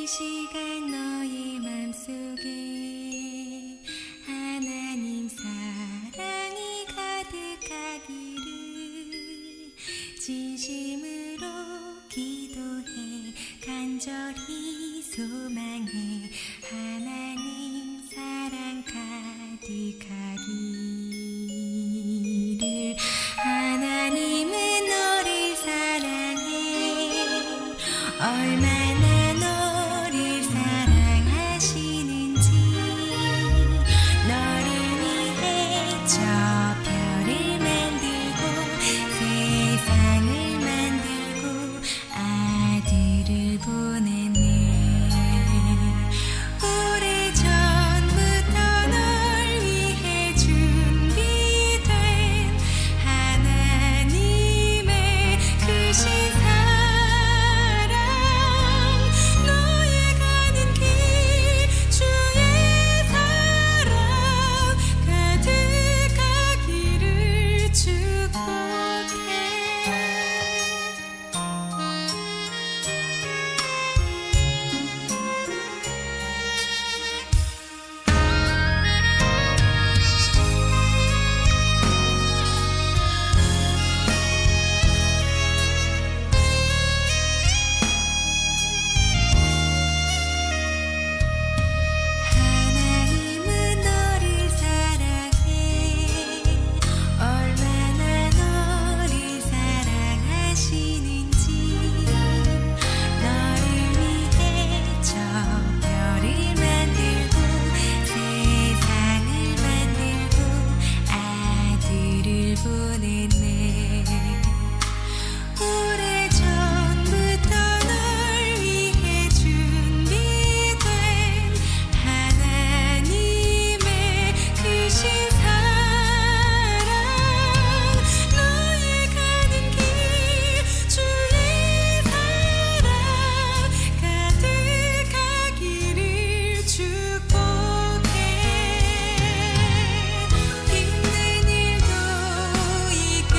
이 시간 너의 맘속에 하나님 사랑이 가득하기를 진심으로 기도해 간절히 소망해 하나님 사랑 가득하기를. 하나님은 너를 사랑해 얼마나 너를 사랑하시는지 너를 위해 저 별을 만들고 세상을 만들고 아들을 보냈네. 오래전부터 널 위해 준비된 하나님의 크신 사랑 너의 가는 길 주의 사랑 가득하기를 축복해. 하나님은 너를 사랑해 얼마나 너를 사랑하시는지 너를 위해 저 별을 만들고 세상을 만들고 아들을 보냈네. 오래전부터 널 위해 준비된 하나님의 크신 사랑 너의 가는 길 주의 사랑 가득하기를 축복해. 힘든 일도 이겨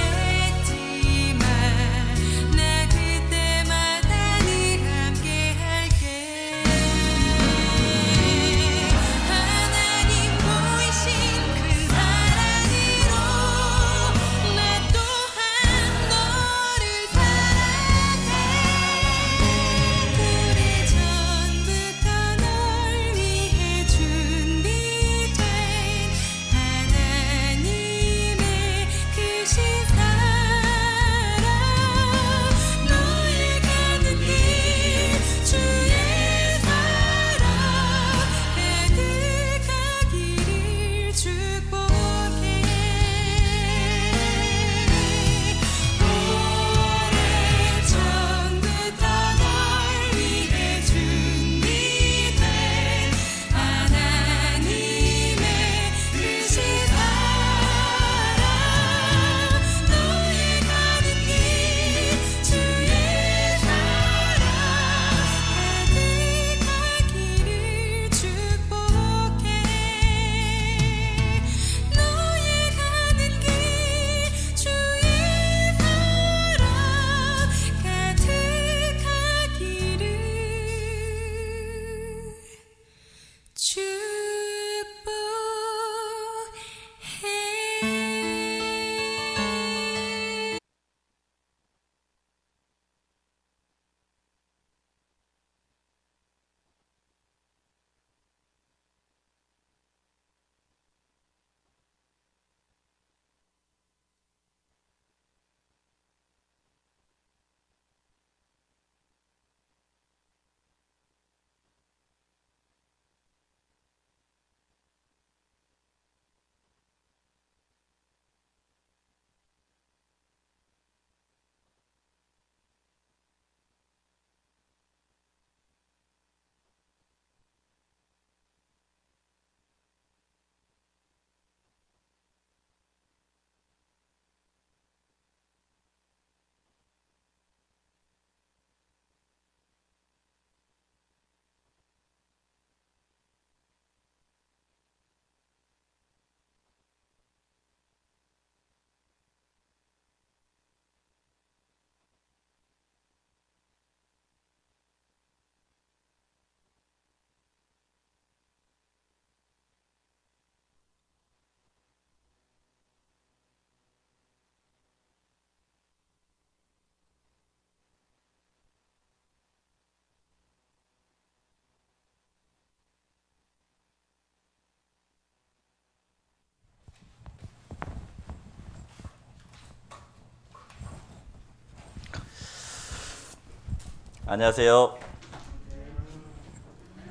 안녕하세요.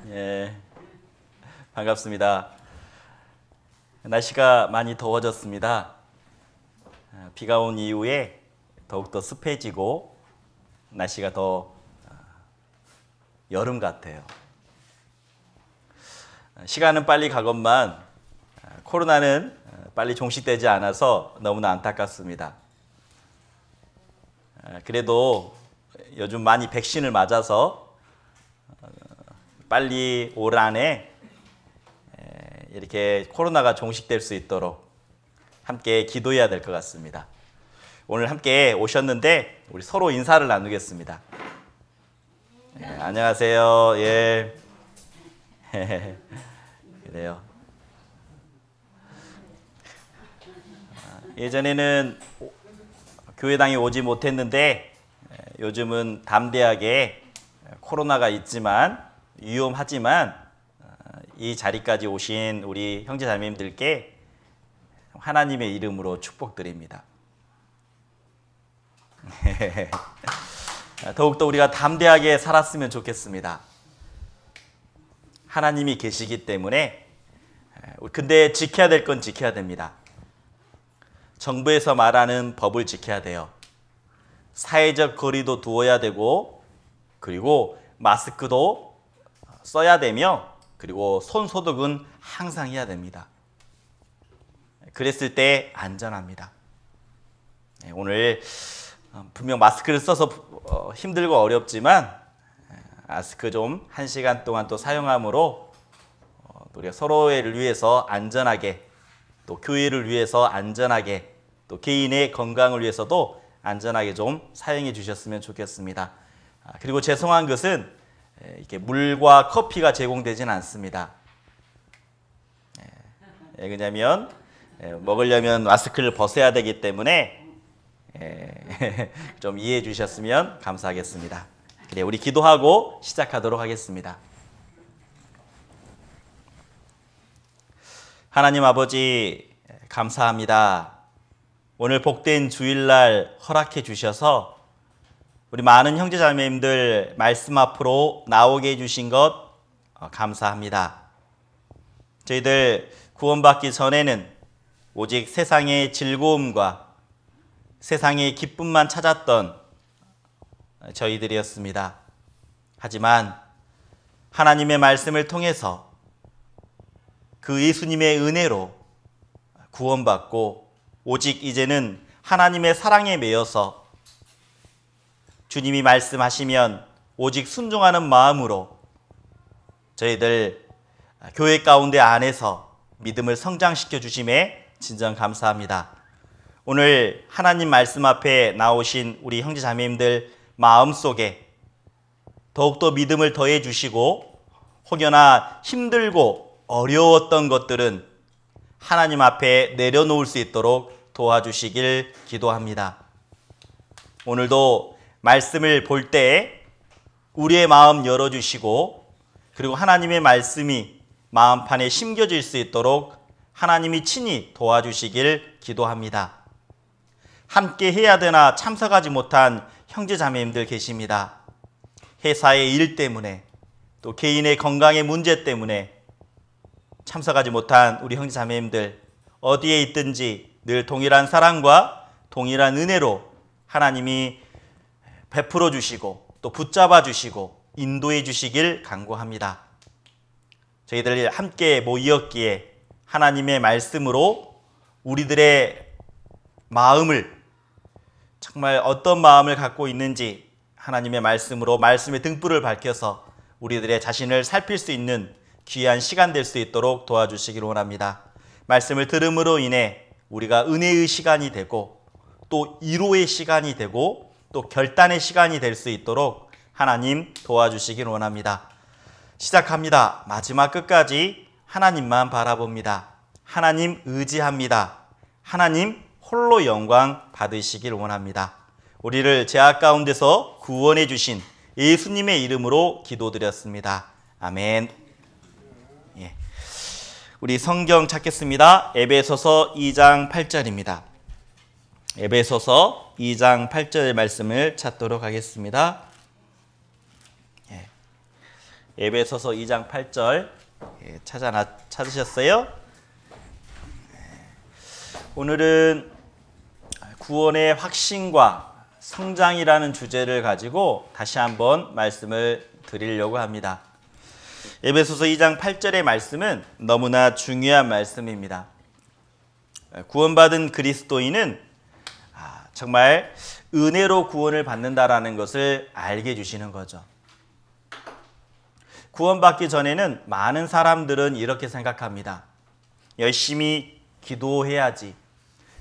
예, 반갑습니다. 날씨가 많이 더워졌습니다. 비가 온 이후에 더욱더 습해지고 날씨가 더 여름 같아요. 시간은 빨리 가건만 코로나는 빨리 종식되지 않아서 너무나 안타깝습니다. 그래도 요즘 많이 백신을 맞아서 빨리 올 안에 이렇게 코로나가 종식될 수 있도록 함께 기도해야 될 것 같습니다. 오늘 함께 오셨는데 우리 서로 인사를 나누겠습니다. 안녕하세요. 예. 그래요. 예전에는 교회당에 오지 못했는데 요즘은 담대하게 코로나가 있지만 위험하지만 이 자리까지 오신 우리 형제 자매님들께 하나님의 이름으로 축복드립니다. 더욱더 우리가 담대하게 살았으면 좋겠습니다. 하나님이 계시기 때문에 근데 지켜야 될 건 지켜야 됩니다. 정부에서 말하는 법을 지켜야 돼요. 사회적 거리도 두어야 되고 그리고 마스크도 써야 되며 그리고 손소독은 항상 해야 됩니다. 그랬을 때 안전합니다. 오늘 분명 마스크를 써서 힘들고 어렵지만 마스크 좀 1시간 동안 또 사용함으로 우리가 서로를 위해서 안전하게 또 교회를 위해서 안전하게 또 개인의 건강을 위해서도 안전하게 좀 사용해 주셨으면 좋겠습니다. 그리고 죄송한 것은 이렇게 물과 커피가 제공되지는 않습니다. 왜냐하면 먹으려면 마스크를 벗어야 되기 때문에 좀 이해해 주셨으면 감사하겠습니다. 그래, 우리 기도하고 시작하도록 하겠습니다. 하나님 아버지 감사합니다. 오늘 복된 주일날 허락해 주셔서 우리 많은 형제자매님들 말씀 앞으로 나오게 해주신 것 감사합니다. 저희들 구원받기 전에는 오직 세상의 즐거움과 세상의 기쁨만 찾았던 저희들이었습니다. 하지만 하나님의 말씀을 통해서 그 예수님의 은혜로 구원받고 오직 이제는 하나님의 사랑에 매여서 주님이 말씀하시면 오직 순종하는 마음으로 저희들 교회 가운데 안에서 믿음을 성장시켜 주심에 진정 감사합니다. 오늘 하나님 말씀 앞에 나오신 우리 형제 자매님들 마음속에 더욱더 믿음을 더해 주시고 혹여나 힘들고 어려웠던 것들은 하나님 앞에 내려놓을 수 있도록 도와주시길 기도합니다. 오늘도 말씀을 볼 때 우리의 마음 열어주시고 그리고 하나님의 말씀이 마음판에 심겨질 수 있도록 하나님이 친히 도와주시길 기도합니다. 함께 해야 되나 참석하지 못한 형제 자매님들 계십니다. 회사의 일 때문에 또 개인의 건강의 문제 때문에 참석하지 못한 우리 형제 자매님들 어디에 있든지 늘 동일한 사랑과 동일한 은혜로 하나님이 베풀어 주시고 또 붙잡아 주시고 인도해 주시길 간구합니다. 저희들 함께 모이었기에 하나님의 말씀으로 우리들의 마음을 정말 어떤 마음을 갖고 있는지 하나님의 말씀으로 말씀의 등불을 밝혀서 우리들의 자신을 살필 수 있는 귀한 시간 될 수 있도록 도와주시길 원합니다. 말씀을 들음으로 인해 우리가 은혜의 시간이 되고 또 위로의 시간이 되고 또 결단의 시간이 될 수 있도록 하나님 도와주시길 원합니다. 시작합니다. 마지막 끝까지 하나님만 바라봅니다. 하나님 의지합니다. 하나님 홀로 영광 받으시길 원합니다. 우리를 죄악 가운데서 구원해 주신 예수님의 이름으로 기도드렸습니다. 아멘. 예. 우리 성경 찾겠습니다. 에베소서 2장 8절입니다. 에베소서 2장 8절 말씀을 찾도록 하겠습니다. 에베소서 2장 8절 찾으셨어요? 오늘은 구원의 확신과 성장이라는 주제를 가지고 다시 한번 말씀을 드리려고 합니다. 에베소서 2장 8절의 말씀은 너무나 중요한 말씀입니다. 구원받은 그리스도인은 정말 은혜로 구원을 받는다라는 것을 알게 해주시는 거죠. 구원받기 전에는 많은 사람들은 이렇게 생각합니다. 열심히 기도해야지,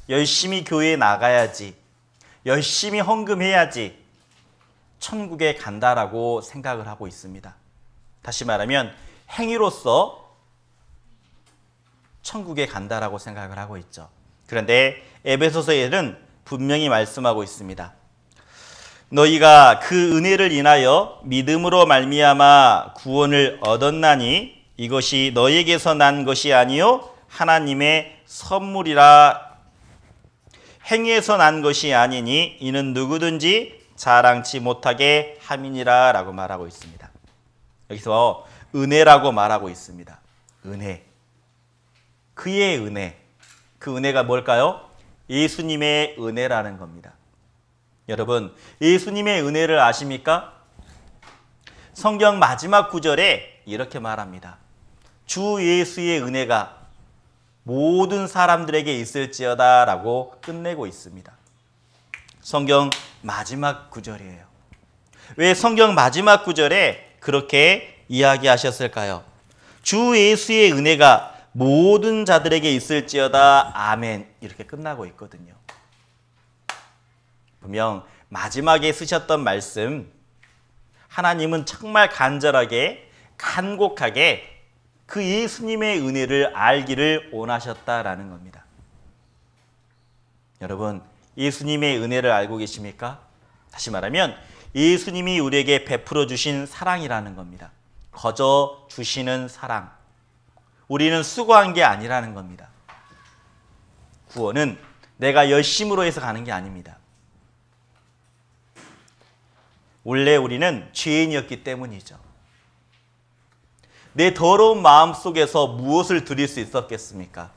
열심히 교회에 나가야지, 열심히 헌금해야지 천국에 간다라고 생각을 하고 있습니다. 다시 말하면 행위로서 천국에 간다라고 생각을 하고 있죠. 그런데 에베소서에는 분명히 말씀하고 있습니다. 너희가 그 은혜를 인하여 믿음으로 말미암아 구원을 얻었나니 이것이 너희에게서 난 것이 아니요 하나님의 선물이라. 행위에서 난 것이 아니니 이는 누구든지 자랑치 못하게 함이니라 라고 말하고 있습니다. 여기서 은혜라고 말하고 있습니다. 은혜. 그의 은혜. 그 은혜가 뭘까요? 예수님의 은혜라는 겁니다. 여러분, 예수님의 은혜를 아십니까? 성경 마지막 구절에 이렇게 말합니다. 주 예수의 은혜가 모든 사람들에게 있을지어다 라고 끝내고 있습니다. 성경 마지막 구절이에요. 왜 성경 마지막 구절에 그렇게 이야기하셨을까요? 주 예수의 은혜가 모든 자들에게 있을지어다 아멘 이렇게 끝나고 있거든요. 분명 마지막에 쓰셨던 말씀, 하나님은 정말 간절하게 간곡하게 그 예수님의 은혜를 알기를 원하셨다라는 겁니다. 여러분, 예수님의 은혜를 알고 계십니까? 다시 말하면 예수님이 우리에게 베풀어 주신 사랑이라는 겁니다. 거저 주시는 사랑. 우리는 수고한 게 아니라는 겁니다. 구원은 내가 열심으로 해서 가는 게 아닙니다. 원래 우리는 죄인이었기 때문이죠. 내 더러운 마음 속에서 무엇을 드릴 수 있었겠습니까?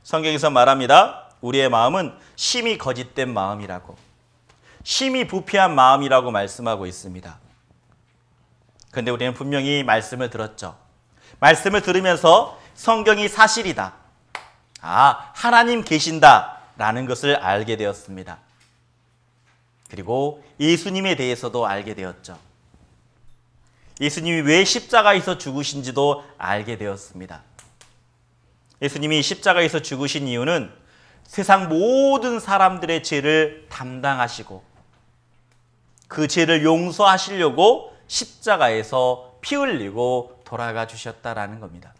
성경에서 말합니다. 우리의 마음은 심히 거짓된 마음이라고, 심히 부패한 마음이라고 말씀하고 있습니다. 그런데 우리는 분명히 말씀을 들었죠. 말씀을 들으면서 성경이 사실이다. 하나님 계신다라는 것을 알게 되었습니다. 그리고 예수님에 대해서도 알게 되었죠. 예수님이 왜 십자가에서 죽으신지도 알게 되었습니다. 예수님이 십자가에서 죽으신 이유는 세상 모든 사람들의 죄를 담당하시고 그 죄를 용서하시려고 십자가에서 피 흘리고 돌아가 주셨다라는 겁니다.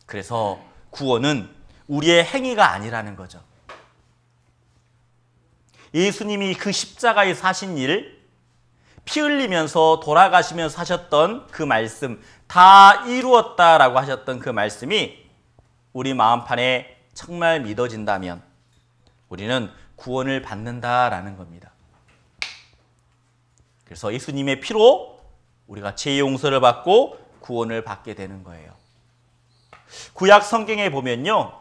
그래서 구원은 우리의 행위가 아니라는 거죠. 예수님이 그 십자가에 사신 일, 피 흘리면서 돌아가시면서 하셨던 그 말씀, 다 이루었다라고 하셨던 그 말씀이 우리 마음판에 정말 믿어진다면 우리는 구원을 받는다라는 겁니다. 그래서 예수님의 피로 우리가 죄 용서를 받고 구원을 받게 되는 거예요. 구약 성경에 보면요,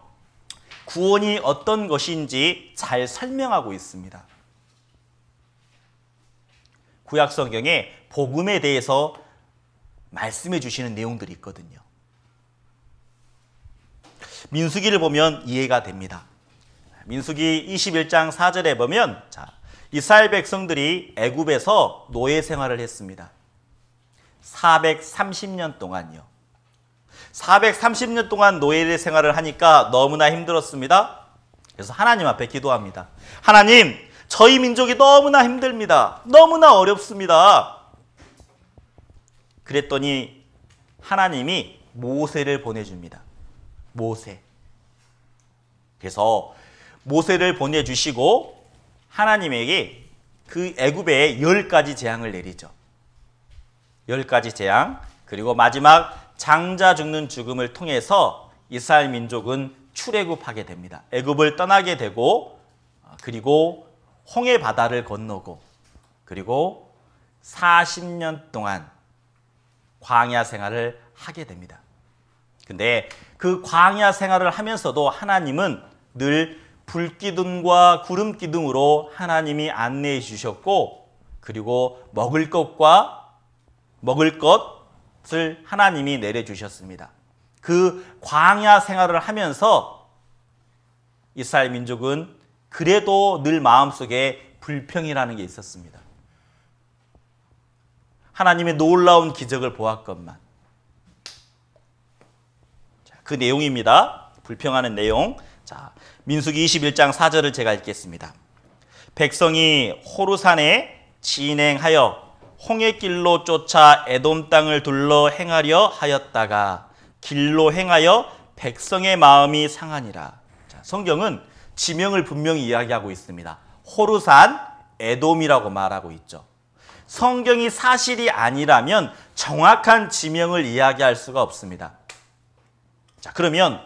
구원이 어떤 것인지 잘 설명하고 있습니다. 구약 성경에 복음에 대해서 말씀해 주시는 내용들이 있거든요. 민수기를 보면 이해가 됩니다. 민수기 21장 4절에 보면 이스라엘 백성들이 애굽에서 노예 생활을 했습니다. 430년 동안요. 430년 동안 노예 생활을 하니까 너무나 힘들었습니다. 그래서 하나님 앞에 기도합니다. 하나님, 저희 민족이 너무나 힘듭니다. 너무나 어렵습니다. 그랬더니 하나님이 모세를 보내줍니다. 모세. 그래서 모세를 보내주시고 하나님에게 그 애굽에 10가지 재앙을 내리죠. 10가지 재앙, 그리고 마지막 장자 죽는 죽음을 통해서 이스라엘 민족은 출애굽하게 됩니다. 애굽을 떠나게 되고, 그리고 홍해 바다를 건너고, 그리고 40년 동안 광야 생활을 하게 됩니다. 근데 그 광야 생활을 하면서도 하나님은 늘 불기둥과 구름기둥으로 하나님이 안내해 주셨고, 그리고 먹을 것을 하나님이 내려주셨습니다. 그 광야 생활을 하면서 이스라엘 민족은 그래도 늘 마음속에 불평이라는 게 있었습니다. 하나님의 놀라운 기적을 보았건만. 자, 그 내용입니다. 불평하는 내용. 자, 민수기 21장 4절을 제가 읽겠습니다. 백성이 호르산에 진행하여 홍해길로 쫓아 에돔 땅을 둘러 행하려 하였다가 길로 행하여 백성의 마음이 상하니라. 자, 성경은 지명을 분명히 이야기하고 있습니다. 호르산, 에돔이라고 말하고 있죠. 성경이 사실이 아니라면 정확한 지명을 이야기할 수가 없습니다. 자, 그러면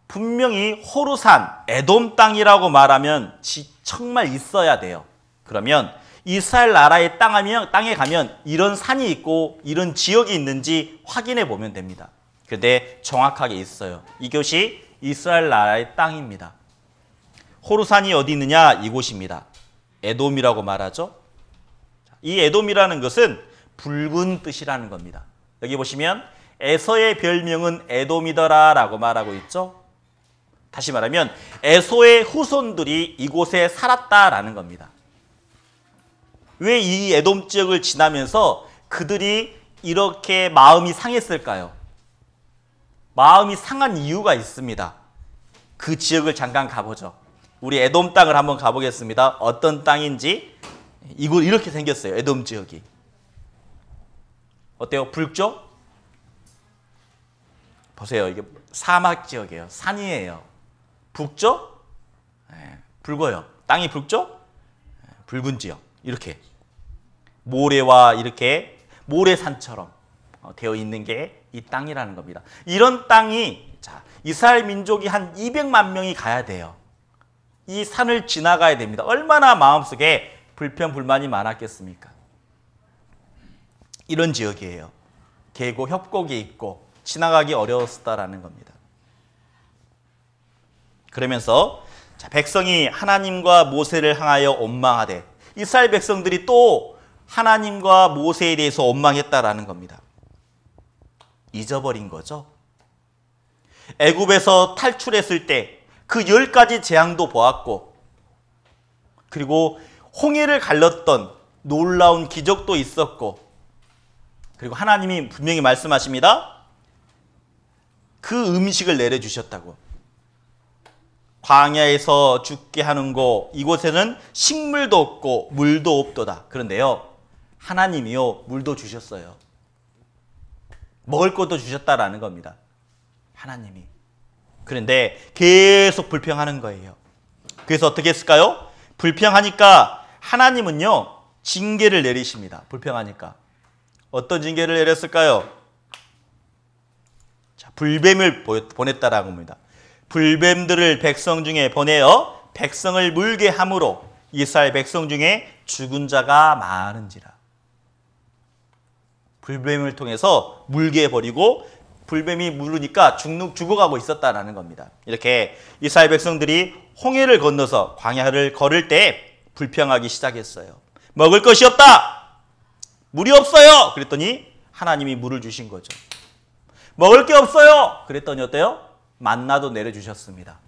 분명히 호르산, 에돔 땅이라고 말하면 정말 있어야 돼요. 그러면 이스라엘 나라의 땅에 가면 이런 산이 있고 이런 지역이 있는지 확인해 보면 됩니다. 그런데 정확하게 있어요. 이것이 이스라엘 나라의 땅입니다. 호르산이 어디 있느냐? 이곳입니다. 에돔이라고 말하죠. 이 에돔이라는 것은 붉은 뜻이라는 겁니다. 여기 보시면 에서의 별명은 에돔이더라 라고 말하고 있죠. 다시 말하면 에서의 후손들이 이곳에 살았다라는 겁니다. 왜 이 에돔 지역을 지나면서 그들이 이렇게 마음이 상했을까요? 마음이 상한 이유가 있습니다. 그 지역을 잠깐 가보죠. 우리 에돔 땅을 한번 가보겠습니다. 어떤 땅인지. 이곳 이렇게 생겼어요. 에돔 지역이. 어때요? 붉죠? 보세요. 이게 사막 지역이에요. 산이에요. 붉죠? 네, 붉어요. 땅이 붉죠? 네, 붉은 지역. 이렇게 모래와 이렇게 모래산처럼 되어 있는 게 이 땅이라는 겁니다. 이런 땅이 이스라엘 민족이 한 200만 명이 가야 돼요. 이 산을 지나가야 됩니다. 얼마나 마음속에 불평, 불만이 많았겠습니까? 이런 지역이에요. 계곡, 협곡이 있고 지나가기 어려웠다라는 겁니다. 그러면서 백성이 하나님과 모세를 향하여 원망하되, 이스라엘 백성들이 또 하나님과 모세에 대해서 원망했다라는 겁니다. 잊어버린 거죠. 애굽에서 탈출했을 때 그 10가지 재앙도 보았고, 그리고 홍해를 갈랐던 놀라운 기적도 있었고, 그리고 하나님이 분명히 말씀하십니다. 그 음식을 내려주셨다고. 광야에서 죽게 하는 곳, 이곳에는 식물도 없고 물도 없도다. 그런데요, 하나님이요, 물도 주셨어요. 먹을 것도 주셨다라는 겁니다. 하나님이. 그런데 계속 불평하는 거예요. 그래서 어떻게 했을까요? 불평하니까 하나님은요, 징계를 내리십니다. 불평하니까. 어떤 징계를 내렸을까요? 자, 불뱀을 보냈다라고 합니다. 불뱀들을 백성 중에 보내어 백성을 물게 함으로 이스라엘 백성 중에 죽은 자가 많은지라. 불뱀을 통해서 물게 해버리고 불뱀이 물으니까 죽어가고 있었다라는 겁니다. 이렇게 이스라엘 백성들이 홍해를 건너서 광야를 걸을 때 불평하기 시작했어요. 먹을 것이 없다! 물이 없어요! 그랬더니 하나님이 물을 주신 거죠. 먹을 게 없어요! 그랬더니 어때요? 만나도 내려주셨습니다.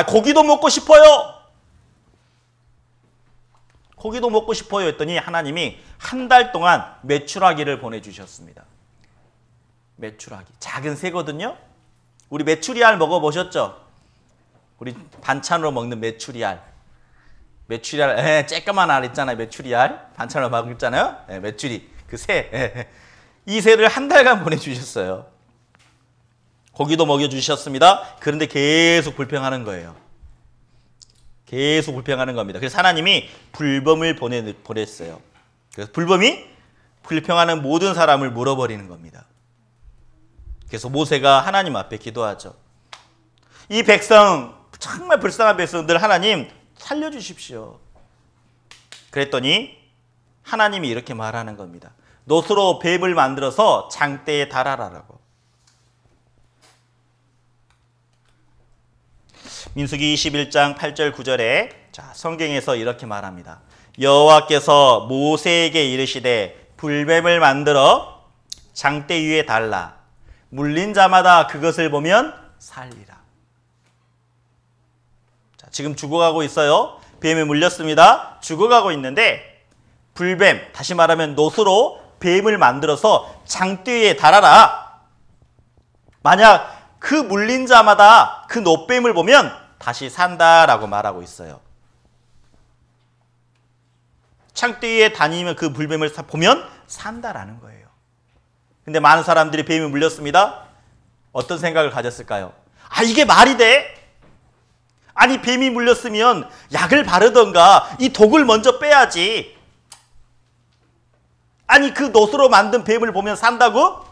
고기도 먹고 싶어요! 고기도 먹고 싶어요 했더니 하나님이 한 달 동안 메추라기를 보내주셨습니다. 메추라기. 작은 새거든요. 우리 메추리알 먹어보셨죠? 우리 반찬으로 먹는 메추리알. 메추리알, 쬐까만 알 있잖아요. 메추리알. 반찬으로 먹잖아요. 메추리. 그 새. 이 새를 한 달간 보내주셨어요. 고기도 먹여주셨습니다. 그런데 계속 불평하는 거예요. 계속 불평하는 겁니다. 그래서 하나님이 불뱀을 보냈어요. 그래서 불뱀이 불평하는 모든 사람을 물어버리는 겁니다. 그래서 모세가 하나님 앞에 기도하죠. 이 백성, 정말 불쌍한 백성들 하나님 살려주십시오. 그랬더니 하나님이 이렇게 말하는 겁니다. 놋으로 뱀을 만들어서 장대에 달아라라고. 민수기 21장 8절 9절에 자, 성경에서 이렇게 말합니다. 여호와께서 모세에게 이르시되 불뱀을 만들어 장대 위에 달라. 물린 자마다 그것을 보면 살리라. 자, 지금 죽어가고 있어요. 뱀에 물렸습니다. 죽어가고 있는데 불뱀, 다시 말하면 놋으로 뱀을 만들어서 장대 위에 달아라. 만약 그 물린 자마다 그 놋뱀을 보면 다시 산다라고 말하고 있어요. 장대 위에 다니면 그 불뱀을 보면 산다라는 거예요. 근데 많은 사람들이 뱀에 물렸습니다. 어떤 생각을 가졌을까요? 아, 이게 말이 돼? 아니, 뱀이 물렸으면 약을 바르던가 이 독을 먼저 빼야지. 아니, 그 놋으로 만든 뱀을 보면 산다고?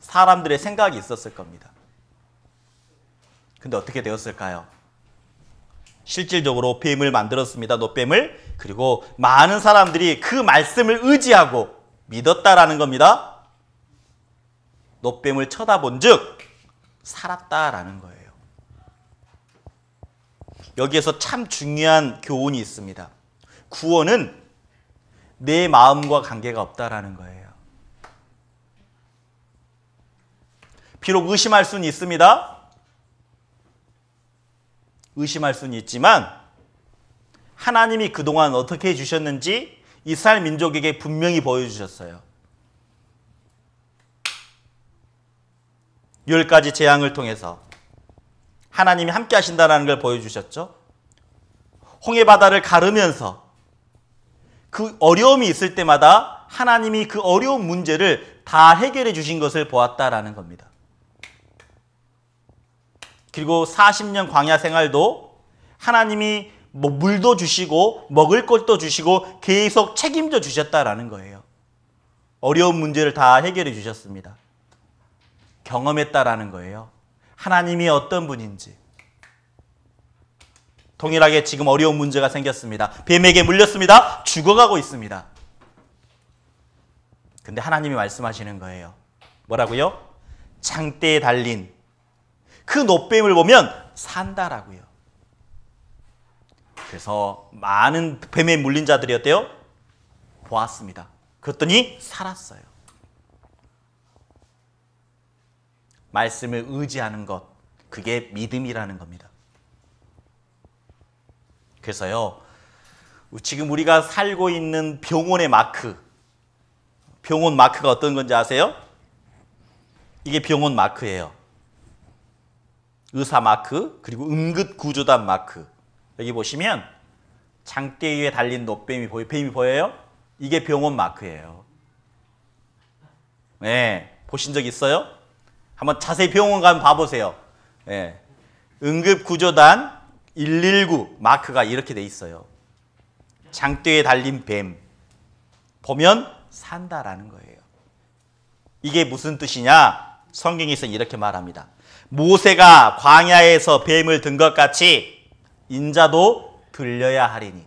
사람들의 생각이 있었을 겁니다. 근데 어떻게 되었을까요? 실질적으로 뱀을 만들었습니다. 놋뱀을. 그리고 많은 사람들이 그 말씀을 의지하고 믿었다라는 겁니다. 놋뱀을 쳐다본 즉 살았다라는 거예요. 여기에서 참 중요한 교훈이 있습니다. 구원은 내 마음과 관계가 없다라는 거예요. 비록 의심할 수는 있습니다. 의심할 수는 있지만 하나님이 그동안 어떻게 해주셨는지 이스라엘 민족에게 분명히 보여주셨어요. 10가지 재앙을 통해서 하나님이 함께 하신다는 걸 보여주셨죠. 홍해바다를 가르면서 그 어려움이 있을 때마다 하나님이 그 어려운 문제를 다 해결해 주신 것을 보았다라는 겁니다. 그리고 40년 광야 생활도 하나님이 물도 주시고 먹을 것도 주시고 계속 책임져 주셨다라는 거예요. 어려운 문제를 다 해결해 주셨습니다. 경험했다라는 거예요. 하나님이 어떤 분인지. 동일하게 지금 어려운 문제가 생겼습니다. 뱀에게 물렸습니다. 죽어가고 있습니다. 근데 하나님이 말씀하시는 거예요. 뭐라고요? 장대에 달린 그 놋뱀을 보면 산다라고요. 그래서 많은 뱀에 물린 자들이 어때요? 보았습니다. 그랬더니 살았어요. 말씀을 의지하는 것, 그게 믿음이라는 겁니다. 그래서요, 지금 우리가 살고 있는 병원의 마크, 병원 마크가 어떤 건지 아세요? 이게 병원 마크예요. 의사 마크, 그리고 응급구조단 마크. 여기 보시면 장대 위에 달린 놋뱀이 뱀이 보여요? 이게 병원 마크예요. 네, 보신 적 있어요? 한번 자세히 병원 가면 봐보세요. 네. 응급구조단 119 마크가 이렇게 돼 있어요. 장대에 달린 뱀 보면 산다라는 거예요. 이게 무슨 뜻이냐? 성경에서는 이렇게 말합니다. 모세가 광야에서 뱀을 든 것 같이 인자도 들려야 하리니.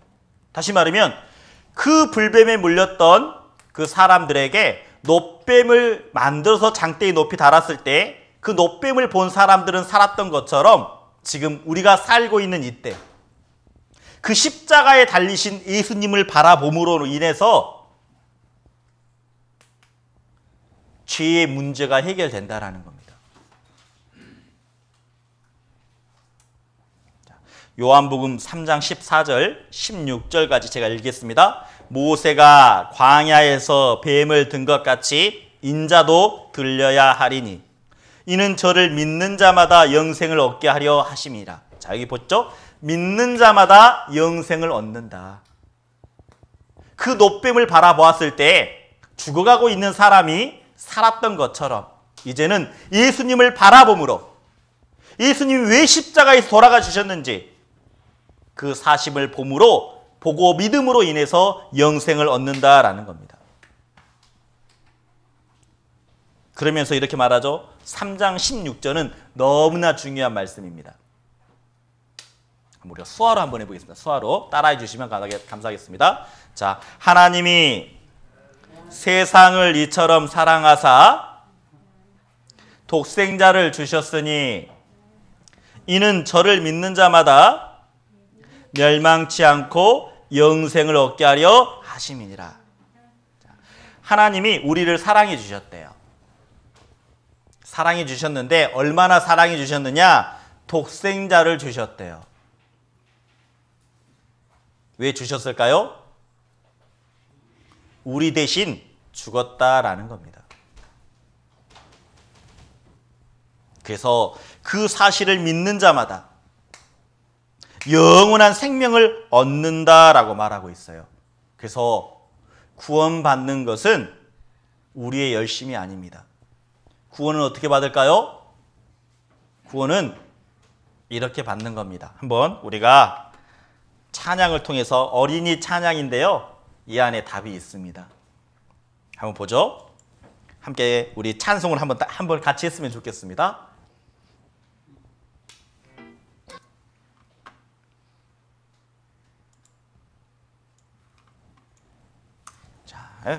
다시 말하면 그 불뱀에 물렸던 그 사람들에게 놋뱀을 만들어서 장대에 높이 달았을 때 그 놋뱀을 본 사람들은 살았던 것처럼 지금 우리가 살고 있는 이때 그 십자가에 달리신 예수님을 바라봄으로 인해서 죄의 문제가 해결된다라는 겁니다. 요한복음 3장 14절 16절까지 제가 읽겠습니다. 모세가 광야에서 뱀을 든 것 같이 인자도 들려야 하리니 이는 저를 믿는 자마다 영생을 얻게 하려 하심이라. 자, 여기 보죠? 믿는 자마다 영생을 얻는다. 그 놋뱀을 바라보았을 때 죽어가고 있는 사람이 살았던 것처럼 이제는 예수님을 바라봄으로 예수님이 왜 십자가에서 돌아가 주셨는지 그 사심을 보고 믿음으로 인해서 영생을 얻는다라는 겁니다. 그러면서 이렇게 말하죠. 3장 16절은 너무나 중요한 말씀입니다. 우리가 수화로 한번 해보겠습니다. 수화로 따라해 주시면 감사하겠습니다. 자, 하나님이 세상을 이처럼 사랑하사 독생자를 주셨으니 이는 저를 믿는 자마다 멸망치 않고 영생을 얻게 하려 하심이니라. 하나님이 우리를 사랑해 주셨대요. 사랑해 주셨는데 얼마나 사랑해 주셨느냐? 독생자를 주셨대요. 왜 주셨을까요? 우리 대신 죽었다라는 겁니다. 그래서 그 사실을 믿는 자마다 영원한 생명을 얻는다라고 말하고 있어요. 그래서 구원받는 것은 우리의 열심이 아닙니다. 구원은 어떻게 받을까요? 구원은 이렇게 받는 겁니다. 한번 우리가 찬양을 통해서 어린이 찬양인데요. 이 안에 답이 있습니다. 한번 보죠. 함께 우리 찬송을 한번 같이 했으면 좋겠습니다. 자,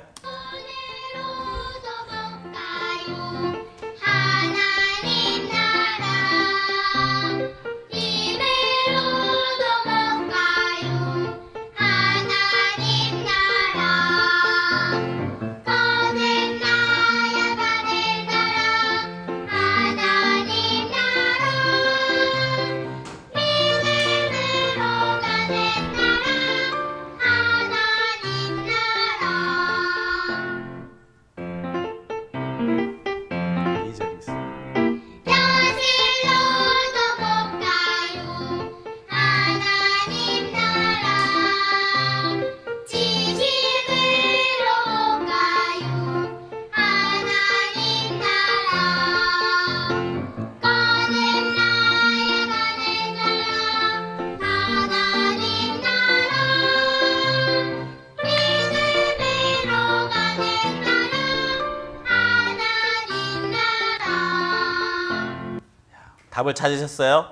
답을 찾으셨어요?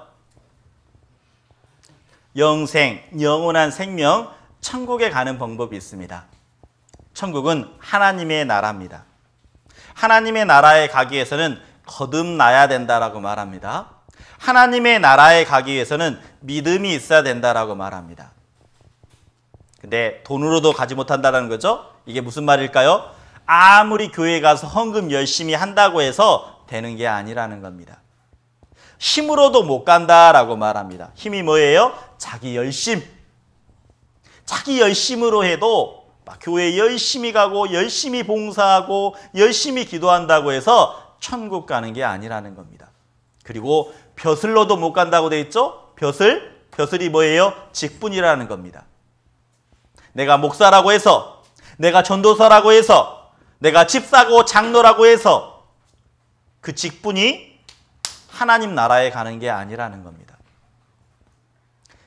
영생, 영원한 생명, 천국에 가는 방법이 있습니다. 천국은 하나님의 나라입니다. 하나님의 나라에 가기 위해서는 거듭나야 된다라고 말합니다. 하나님의 나라에 가기 위해서는 믿음이 있어야 된다라고 말합니다. 근데 돈으로도 가지 못한다는 거죠? 이게 무슨 말일까요? 아무리 교회에 가서 헌금 열심히 한다고 해서 되는 게 아니라는 겁니다. 힘으로도 못 간다라고 말합니다. 힘이 뭐예요? 자기 열심. 자기 열심으로 해도 교회에 열심히 가고 열심히 봉사하고 열심히 기도한다고 해서 천국 가는 게 아니라는 겁니다. 그리고 벼슬로도 못 간다고 돼 있죠? 벼슬이 뭐예요? 직분이라는 겁니다. 내가 목사라고 해서, 내가 전도사라고 해서, 내가 집사고 장로라고 해서 그 직분이 하나님 나라에 가는 게 아니라는 겁니다.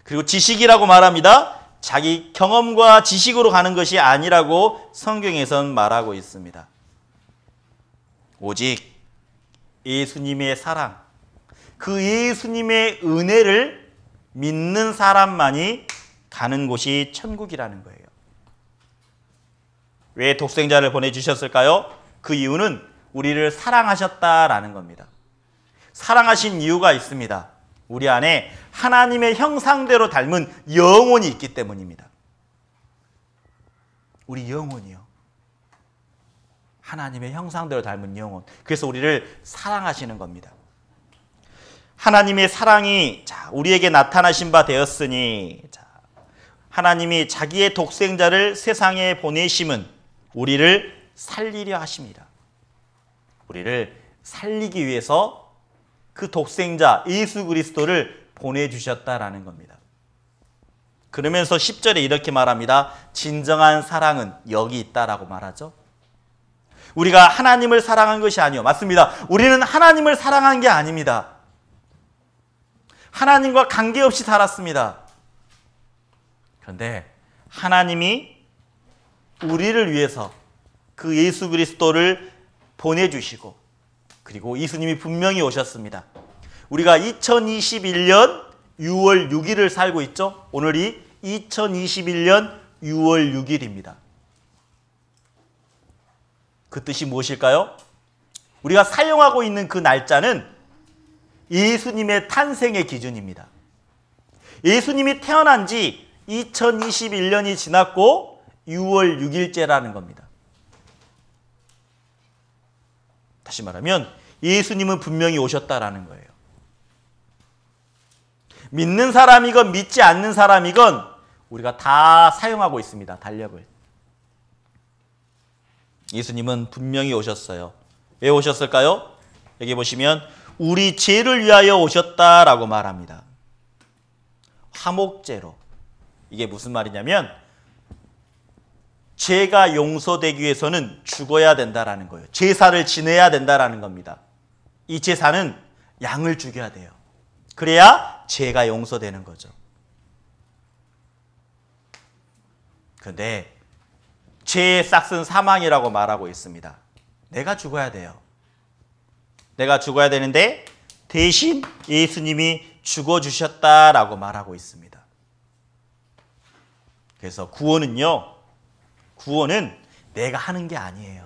그리고 지식이라고 말합니다. 자기 경험과 지식으로 가는 것이 아니라고 성경에선 말하고 있습니다. 오직 예수님의 사랑, 그 예수님의 은혜를 믿는 사람만이 가는 곳이 천국이라는 거예요. 왜 독생자를 보내주셨을까요? 그 이유는 우리를 사랑하셨다라는 겁니다. 사랑하신 이유가 있습니다. 우리 안에 하나님의 형상대로 닮은 영혼이 있기 때문입니다. 우리 영혼이요. 하나님의 형상대로 닮은 영혼. 그래서 우리를 사랑하시는 겁니다. 하나님의 사랑이 우리에게 나타나신 바 되었으니 하나님이 자기의 독생자를 세상에 보내심은 우리를 살리려 하십니다. 우리를 살리기 위해서 그 독생자 예수 그리스도를 보내주셨다라는 겁니다. 그러면서 10절에 이렇게 말합니다. 진정한 사랑은 여기 있다라고 말하죠. 우리가 하나님을 사랑한 것이 아니요. 맞습니다. 우리는 하나님을 사랑한 게 아닙니다. 하나님과 관계없이 살았습니다. 그런데 하나님이 우리를 위해서 그 예수 그리스도를 보내주시고 그리고 예수님이 분명히 오셨습니다. 우리가 2021년 6월 6일을 살고 있죠. 오늘이 2021년 6월 6일입니다. 그 뜻이 무엇일까요? 우리가 사용하고 있는 그 날짜는 예수님의 탄생의 기준입니다. 예수님이 태어난 지 2021년이 지났고 6월 6일째라는 겁니다. 다시 말하면 예수님은 분명히 오셨다라는 거예요. 믿는 사람이건 믿지 않는 사람이건 우리가 다 사용하고 있습니다. 달력을. 예수님은 분명히 오셨어요. 왜 오셨을까요? 여기 보시면 우리 죄를 위하여 오셨다라고 말합니다. 화목제로. 이게 무슨 말이냐면 죄가 용서되기 위해서는 죽어야 된다라는 거예요. 제사를 지내야 된다라는 겁니다. 이 제사는 양을 죽여야 돼요. 그래야 죄가 용서되는 거죠. 그런데 죄의 싹은 사망이라고 말하고 있습니다. 내가 죽어야 돼요. 내가 죽어야 되는데 대신 예수님이 죽어주셨다라고 말하고 있습니다. 그래서 구원은요, 구원은 내가 하는 게 아니에요.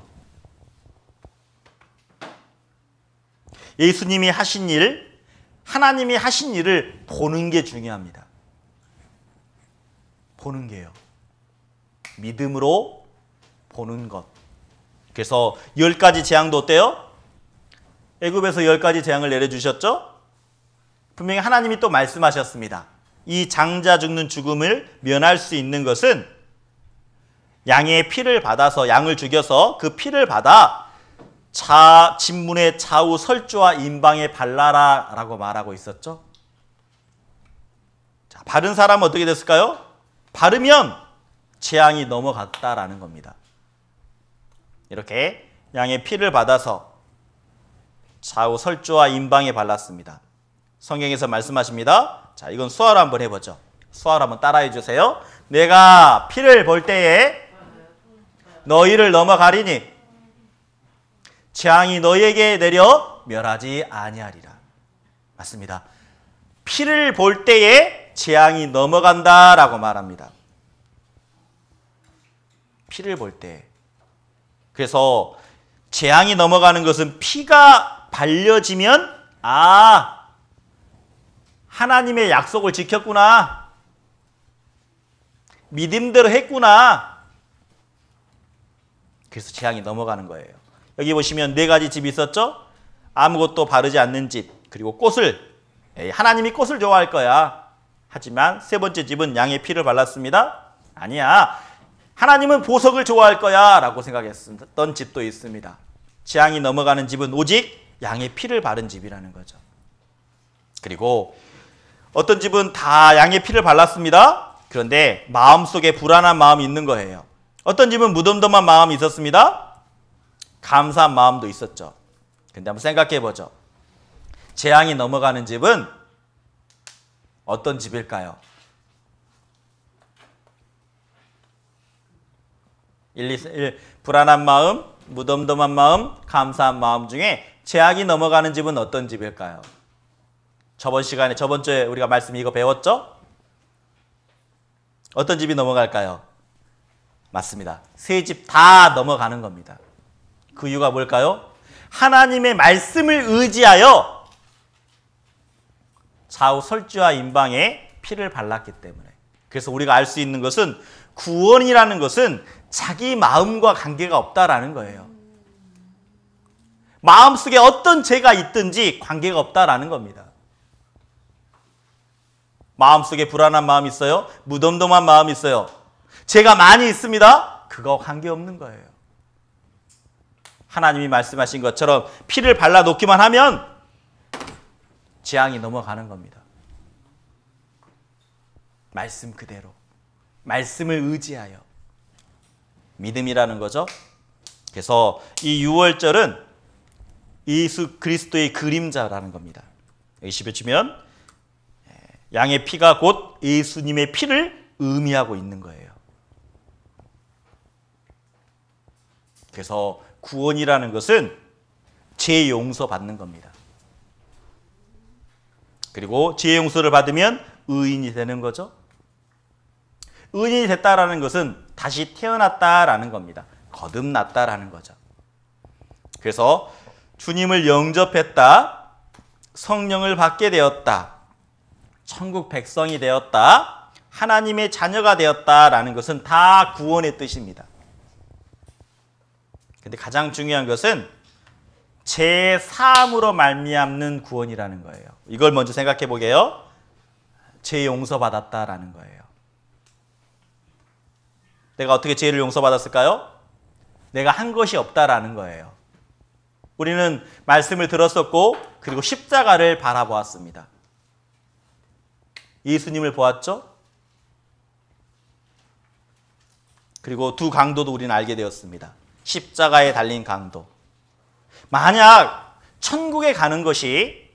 예수님이 하신 일, 하나님이 하신 일을 보는 게 중요합니다. 보는 게요. 믿음으로 보는 것. 그래서 10가지 재앙도 어때요? 애굽에서 10가지 재앙을 내려주셨죠? 분명히 하나님이 또 말씀하셨습니다. 이 장자 죽는 죽음을 면할 수 있는 것은 양의 피를 받아서, 양을 죽여서 그 피를 받아 진문의 좌우 설주와 임방에 발라라 라고 말하고 있었죠. 자, 바른 사람은 어떻게 됐을까요? 바르면 재앙이 넘어갔다라는 겁니다. 이렇게 양의 피를 받아서 좌우 설주와 임방에 발랐습니다. 성경에서 말씀하십니다. 자, 이건 수화로 한번 해보죠. 수화로 한번 따라해 주세요. 내가 피를 볼 때에 너희를 넘어가리니 재앙이 너희에게 내려 멸하지 아니하리라. 맞습니다. 피를 볼 때에 재앙이 넘어간다라고 말합니다. 피를 볼 때. 그래서 재앙이 넘어가는 것은 피가 발려지면 하나님의 약속을 지켰구나. 믿음대로 했구나. 그래서 재앙이 넘어가는 거예요. 여기 보시면 4가지 집이 있었죠? 아무것도 바르지 않는 집, 그리고 꽃을, 하나님이 꽃을 좋아할 거야. 하지만 3번째 집은 양의 피를 발랐습니다. 아니야. 하나님은 보석을 좋아할 거야 라고 생각했던 집도 있습니다. 재앙이 넘어가는 집은 오직 양의 피를 바른 집이라는 거죠. 그리고 어떤 집은 다 양의 피를 발랐습니다. 그런데 마음속에 불안한 마음이 있는 거예요. 어떤 집은 무덤덤한 마음이 있었습니다. 감사한 마음도 있었죠. 근데 한번 생각해 보죠. 재앙이 넘어가는 집은 어떤 집일까요? 불안한 마음, 무덤덤한 마음, 감사한 마음 중에 재앙이 넘어가는 집은 어떤 집일까요? 저번 주에 우리가 말씀 이거 배웠죠? 어떤 집이 넘어갈까요? 맞습니다. 3집 다 넘어가는 겁니다. 그 이유가 뭘까요? 하나님의 말씀을 의지하여 좌우 설주와 임방에 피를 발랐기 때문에. 그래서 우리가 알 수 있는 것은 구원이라는 것은 자기 마음과 관계가 없다라는 거예요. 마음속에 어떤 죄가 있든지 관계가 없다라는 겁니다. 마음속에 불안한 마음이 있어요? 무덤덤한 마음이 있어요? 죄가 많이 있습니다? 그거 관계없는 거예요. 하나님이 말씀하신 것처럼 피를 발라놓기만 하면 재앙이 넘어가는 겁니다. 말씀 그대로. 말씀을 의지하여. 믿음이라는 거죠. 그래서 이 6월절은 예수 그리스도의 그림자라는 겁니다. 여기 10에 치면 양의 피가 곧 예수님의 피를 의미하고 있는 거예요. 그래서 구원이라는 것은 죄 용서 받는 겁니다. 그리고 죄 용서를 받으면 의인이 되는 거죠. 의인이 됐다라는 것은 다시 태어났다라는 겁니다. 거듭났다라는 거죠. 그래서 주님을 영접했다, 성령을 받게 되었다, 천국 백성이 되었다, 하나님의 자녀가 되었다라는 것은 다 구원의 뜻입니다. 근데 가장 중요한 것은 제 사함으로 말미암는 구원이라는 거예요. 이걸 먼저 생각해 보게요. 죄 용서받았다라는 거예요. 내가 어떻게 죄를 용서받았을까요? 내가 한 것이 없다라는 거예요. 우리는 말씀을 들었었고 그리고 십자가를 바라보았습니다. 예수님을 보았죠? 그리고 두 강도도 우리는 알게 되었습니다. 십자가에 달린 강도. 만약 천국에 가는 것이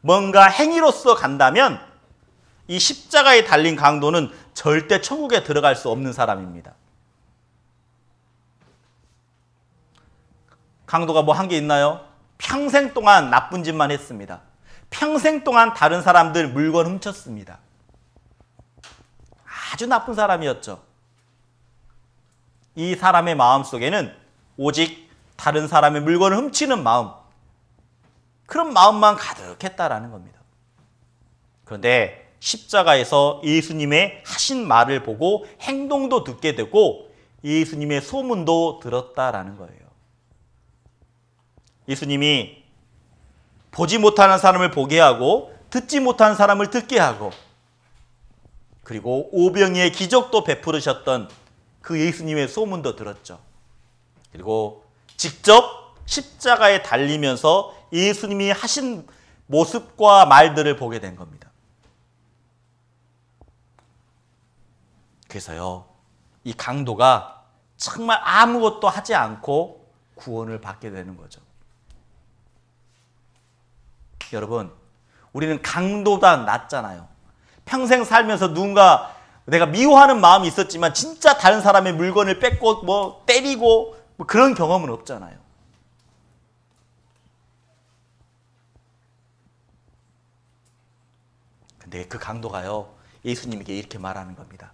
뭔가 행위로서 간다면 이 십자가에 달린 강도는 절대 천국에 들어갈 수 없는 사람입니다. 강도가 뭐 한 게 있나요? 평생 동안 나쁜 짓만 했습니다. 평생 동안 다른 사람들 물건 훔쳤습니다. 아주 나쁜 사람이었죠. 이 사람의 마음속에는 오직 다른 사람의 물건을 훔치는 마음, 그런 마음만 가득했다라는 겁니다. 그런데 십자가에서 예수님의 하신 말을 보고 행동도 듣게 되고 예수님의 소문도 들었다라는 거예요. 예수님이 보지 못하는 사람을 보게 하고 듣지 못하는 사람을 듣게 하고 그리고 오병이의 기적도 베푸르셨던 그 예수님의 소문도 들었죠. 그리고 직접 십자가에 달리면서 예수님이 하신 모습과 말들을 보게 된 겁니다. 그래서요, 이 강도가 정말 아무것도 하지 않고 구원을 받게 되는 거죠. 여러분, 우리는 강도보다 낫잖아요. 평생 살면서 누군가 내가 미워하는 마음이 있었지만 진짜 다른 사람의 물건을 뺏고 뭐 때리고 뭐 그런 경험은 없잖아요. 근데 그 강도가요, 예수님에게 이렇게 말하는 겁니다.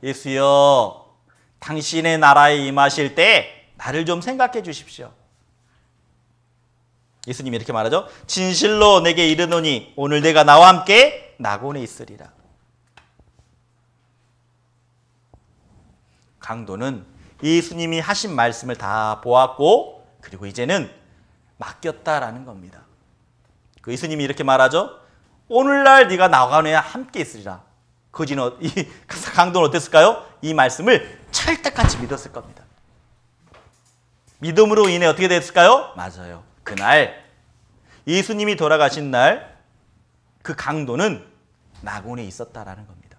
예수여, 당신의 나라에 임하실 때 나를 좀 생각해 주십시오. 예수님이 이렇게 말하죠. 진실로 내게 이르노니 오늘 내가 나와 함께 낙원에 있으리라. 강도는 예수님이 하신 말씀을 다 보았고 그리고 이제는 맡겼다라는 겁니다. 그 예수님이 이렇게 말하죠. 오늘날 네가 낙원에 함께 있으리라. 거지는 이 강도는 어땠을까요? 이 말씀을 찰떡같이 믿었을 겁니다. 믿음으로 인해 어떻게 됐을까요? 맞아요. 그날 예수님이 돌아가신 날 그 강도는 낙원에 있었다라는 겁니다.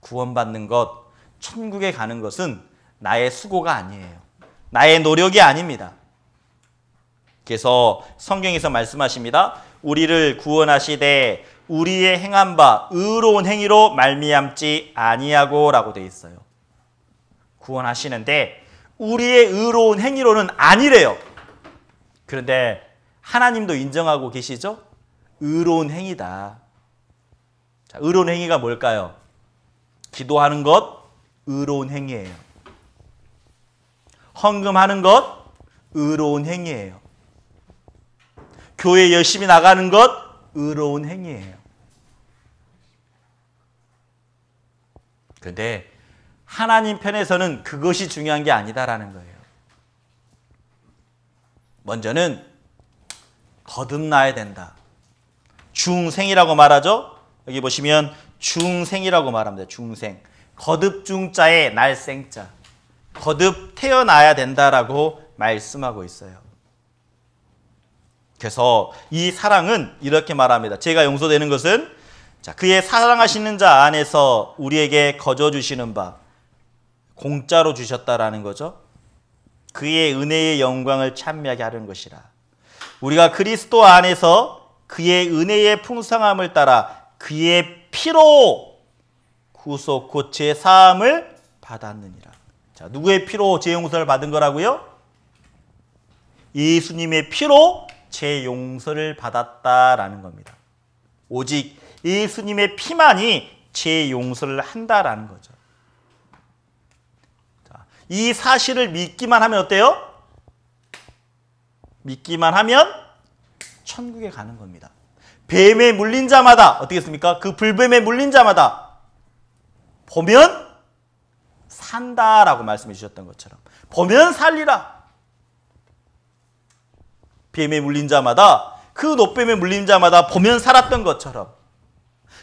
구원받는 것, 천국에 가는 것은 나의 수고가 아니에요. 나의 노력이 아닙니다. 그래서 성경에서 말씀하십니다. 우리를 구원하시되 우리의 행한 바 의로운 행위로 말미암지 아니하고 라고 되어 있어요. 구원하시는데 우리의 의로운 행위로는 아니래요. 그런데 하나님도 인정하고 계시죠? 의로운 행위다. 자, 의로운 행위가 뭘까요? 기도하는 것, 의로운 행위예요. 헌금하는 것, 의로운 행위예요. 교회 열심히 나가는 것, 의로운 행위예요. 그런데 하나님 편에서는 그것이 중요한 게 아니다라는 거예요. 먼저는 거듭나야 된다. 중생이라고 말하죠. 여기 보시면 중생이라고 말합니다. 중생. 거듭중자에 날생자. 거듭 태어나야 된다라고 말씀하고 있어요. 그래서 이 사랑은 이렇게 말합니다. 죄가 용서되는 것은 자, 그의 사랑하시는 자 안에서 우리에게 거저 주시는 바 공짜로 주셨다라는 거죠. 그의 은혜의 영광을 찬미하게 하는 것이라. 우리가 그리스도 안에서 그의 은혜의 풍성함을 따라 그의 피로 구속 곧 죄 사함을 받았느니라. 자, 누구의 피로 죄 용서를 받은 거라고요? 예수님의 피로 죄 용서를 받았다라는 겁니다. 오직 예수님의 피만이 죄 용서를 한다라는 거죠. 자, 이 사실을 믿기만 하면 어때요? 믿기만 하면 천국에 가는 겁니다. 뱀에 물린 자마다 어떻게 했습니까? 그 불뱀에 물린 자마다 보면 산다라고 말씀해 주셨던 것처럼 보면 살리라. 뱀에 물린 자마다 그 노뱀에 물린 자마다 보면 살았던 것처럼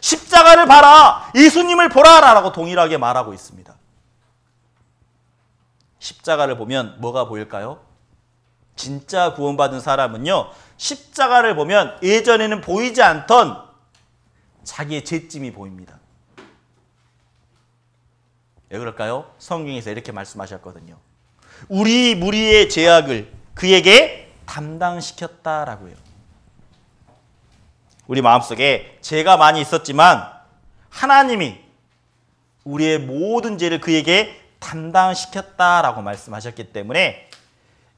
십자가를 봐라, 예수님을 보라라고 동일하게 말하고 있습니다. 십자가를 보면 뭐가 보일까요? 진짜 구원받은 사람은요, 십자가를 보면 예전에는 보이지 않던 자기의 죄짐이 보입니다. 왜 그럴까요? 성경에서 이렇게 말씀하셨거든요. 우리 무리의 죄악을 그에게 담당시켰다라고요. 우리 마음속에 죄가 많이 있었지만 하나님이 우리의 모든 죄를 그에게 담당시켰다라고 말씀하셨기 때문에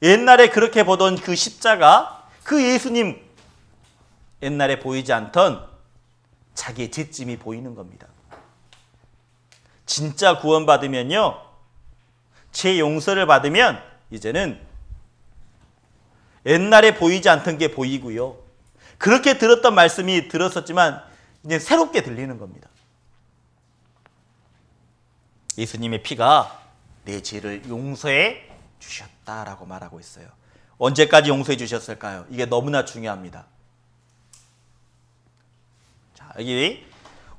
옛날에 그렇게 보던 그 십자가, 그 예수님, 옛날에 보이지 않던 자기의 죄짐이 보이는 겁니다. 진짜 구원받으면요, 죄 용서를 받으면 이제는 옛날에 보이지 않던 게 보이고요, 그렇게 들었던 말씀이 들었었지만 이제 새롭게 들리는 겁니다. 예수님의 피가 내 죄를 용서해 주셨다라고 말하고 있어요. 언제까지 용서해 주셨을까요? 이게 너무나 중요합니다. 자, 여기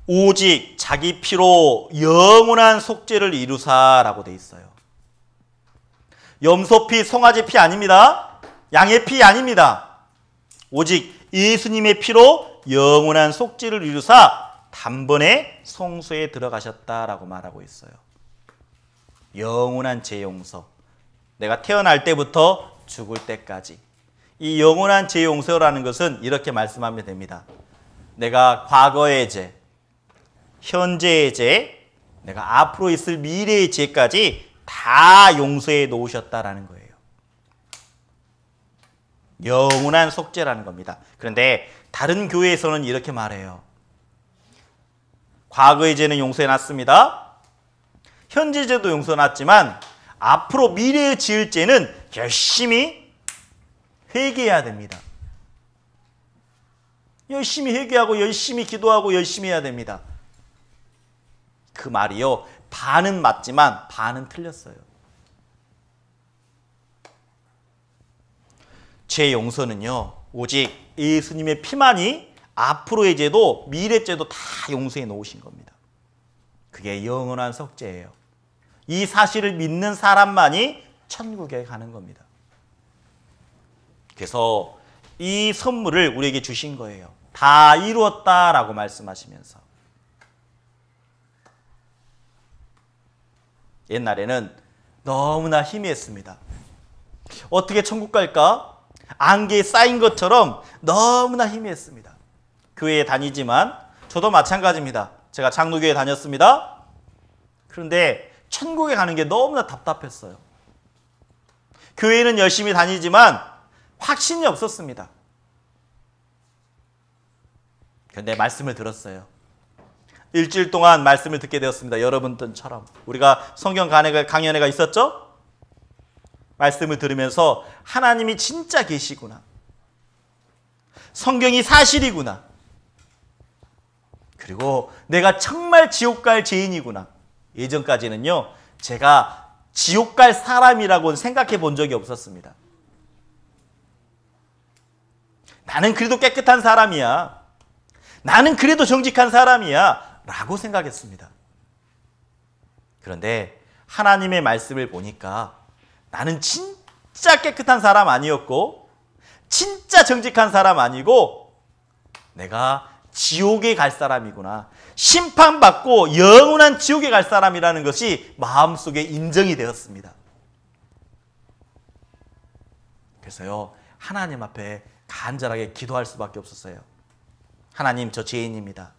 오직 자기 피로 영원한 속죄를 이루사라고 돼 있어요. 염소피, 송아지 피 아닙니다. 양의 피 아닙니다. 오직 예수님의 피로 영원한 속죄를 이루사 단번에 성소에 들어가셨다라고 말하고 있어요. 영원한 죄 용서. 내가 태어날 때부터 죽을 때까지. 이 영원한 죄 용서라는 것은 이렇게 말씀하면 됩니다. 내가 과거의 죄, 현재의 죄, 내가 앞으로 있을 미래의 죄까지 다 용서해 놓으셨다라는 거예요. 영원한 속죄라는 겁니다. 그런데 다른 교회에서는 이렇게 말해요. 과거의 죄는 용서해 놨습니다. 현재 죄도 용서해 놨지만 앞으로 미래에 지을 죄는 열심히 회개해야 됩니다. 열심히 회개하고 열심히 기도하고 열심히 해야 됩니다. 그 말이요, 반은 맞지만 반은 틀렸어요. 죄 용서는요, 오직 예수님의 피만이 앞으로의 죄도 미래 죄도 다 용서해 놓으신 겁니다. 그게 영원한 속죄예요. 이 사실을 믿는 사람만이 천국에 가는 겁니다. 그래서 이 선물을 우리에게 주신 거예요. 다 이루었다라고 말씀하시면서. 옛날에는 너무나 희미했습니다. 어떻게 천국 갈까? 안개에 쌓인 것처럼 너무나 희미했습니다. 교회에 다니지만 저도 마찬가지입니다. 제가 장로교회 다녔습니다. 그런데 천국에 가는 게 너무나 답답했어요. 교회는 열심히 다니지만 확신이 없었습니다. 그런데 말씀을 들었어요. 일주일 동안 말씀을 듣게 되었습니다. 여러분들처럼. 우리가 성경 강연회가 있었죠? 말씀을 들으면서 하나님이 진짜 계시구나. 성경이 사실이구나. 그리고 내가 정말 지옥 갈 죄인이구나. 예전까지는요, 제가 지옥 갈 사람이라고는 생각해 본 적이 없었습니다. 나는 그래도 깨끗한 사람이야. 나는 그래도 정직한 사람이야. 라고 생각했습니다. 그런데 하나님의 말씀을 보니까 나는 진짜 깨끗한 사람 아니었고 진짜 정직한 사람 아니고 내가 지옥에 갈 사람이구나. 심판받고 영원한 지옥에 갈 사람이라는 것이 마음속에 인정이 되었습니다. 그래서요, 하나님 앞에 간절하게 기도할 수밖에 없었어요. 하나님, 저 죄인입니다.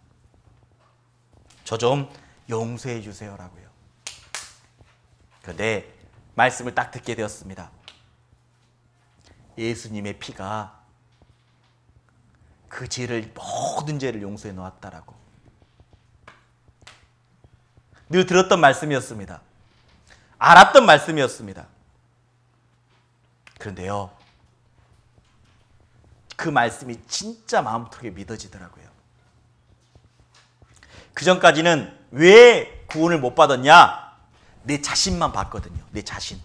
저 좀 용서해 주세요라고요. 그런데 말씀을 딱 듣게 되었습니다. 예수님의 피가 그 죄를, 모든 죄를 용서해 놓았다라고. 늘 들었던 말씀이었습니다. 알았던 말씀이었습니다. 그런데요, 그 말씀이 진짜 마음속에 믿어지더라고요. 그 전까지는 왜 구원을 못 받았냐? 내 자신만 봤거든요. 내 자신.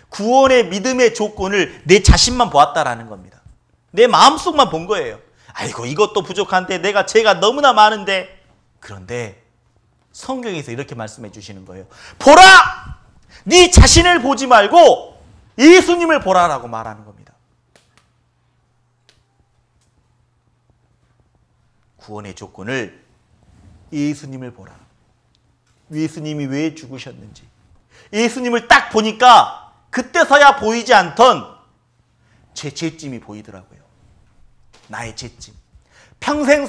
구원의 믿음의 조건을 내 자신만 보았다라는 겁니다. 내 마음속만 본 거예요. 아이고, 이것도 부족한데, 내가 죄가 너무나 많은데. 그런데 성경에서 이렇게 말씀해 주시는 거예요. 보라! 네 자신을 보지 말고 예수님을 보라라고 말하는 겁니다. 구원의 조건을 예수님을 보라. 예수님이 왜 죽으셨는지. 예수님을 딱 보니까 그때서야 보이지 않던 제 죄짐이 보이더라고요. 나의 죄짐. 평생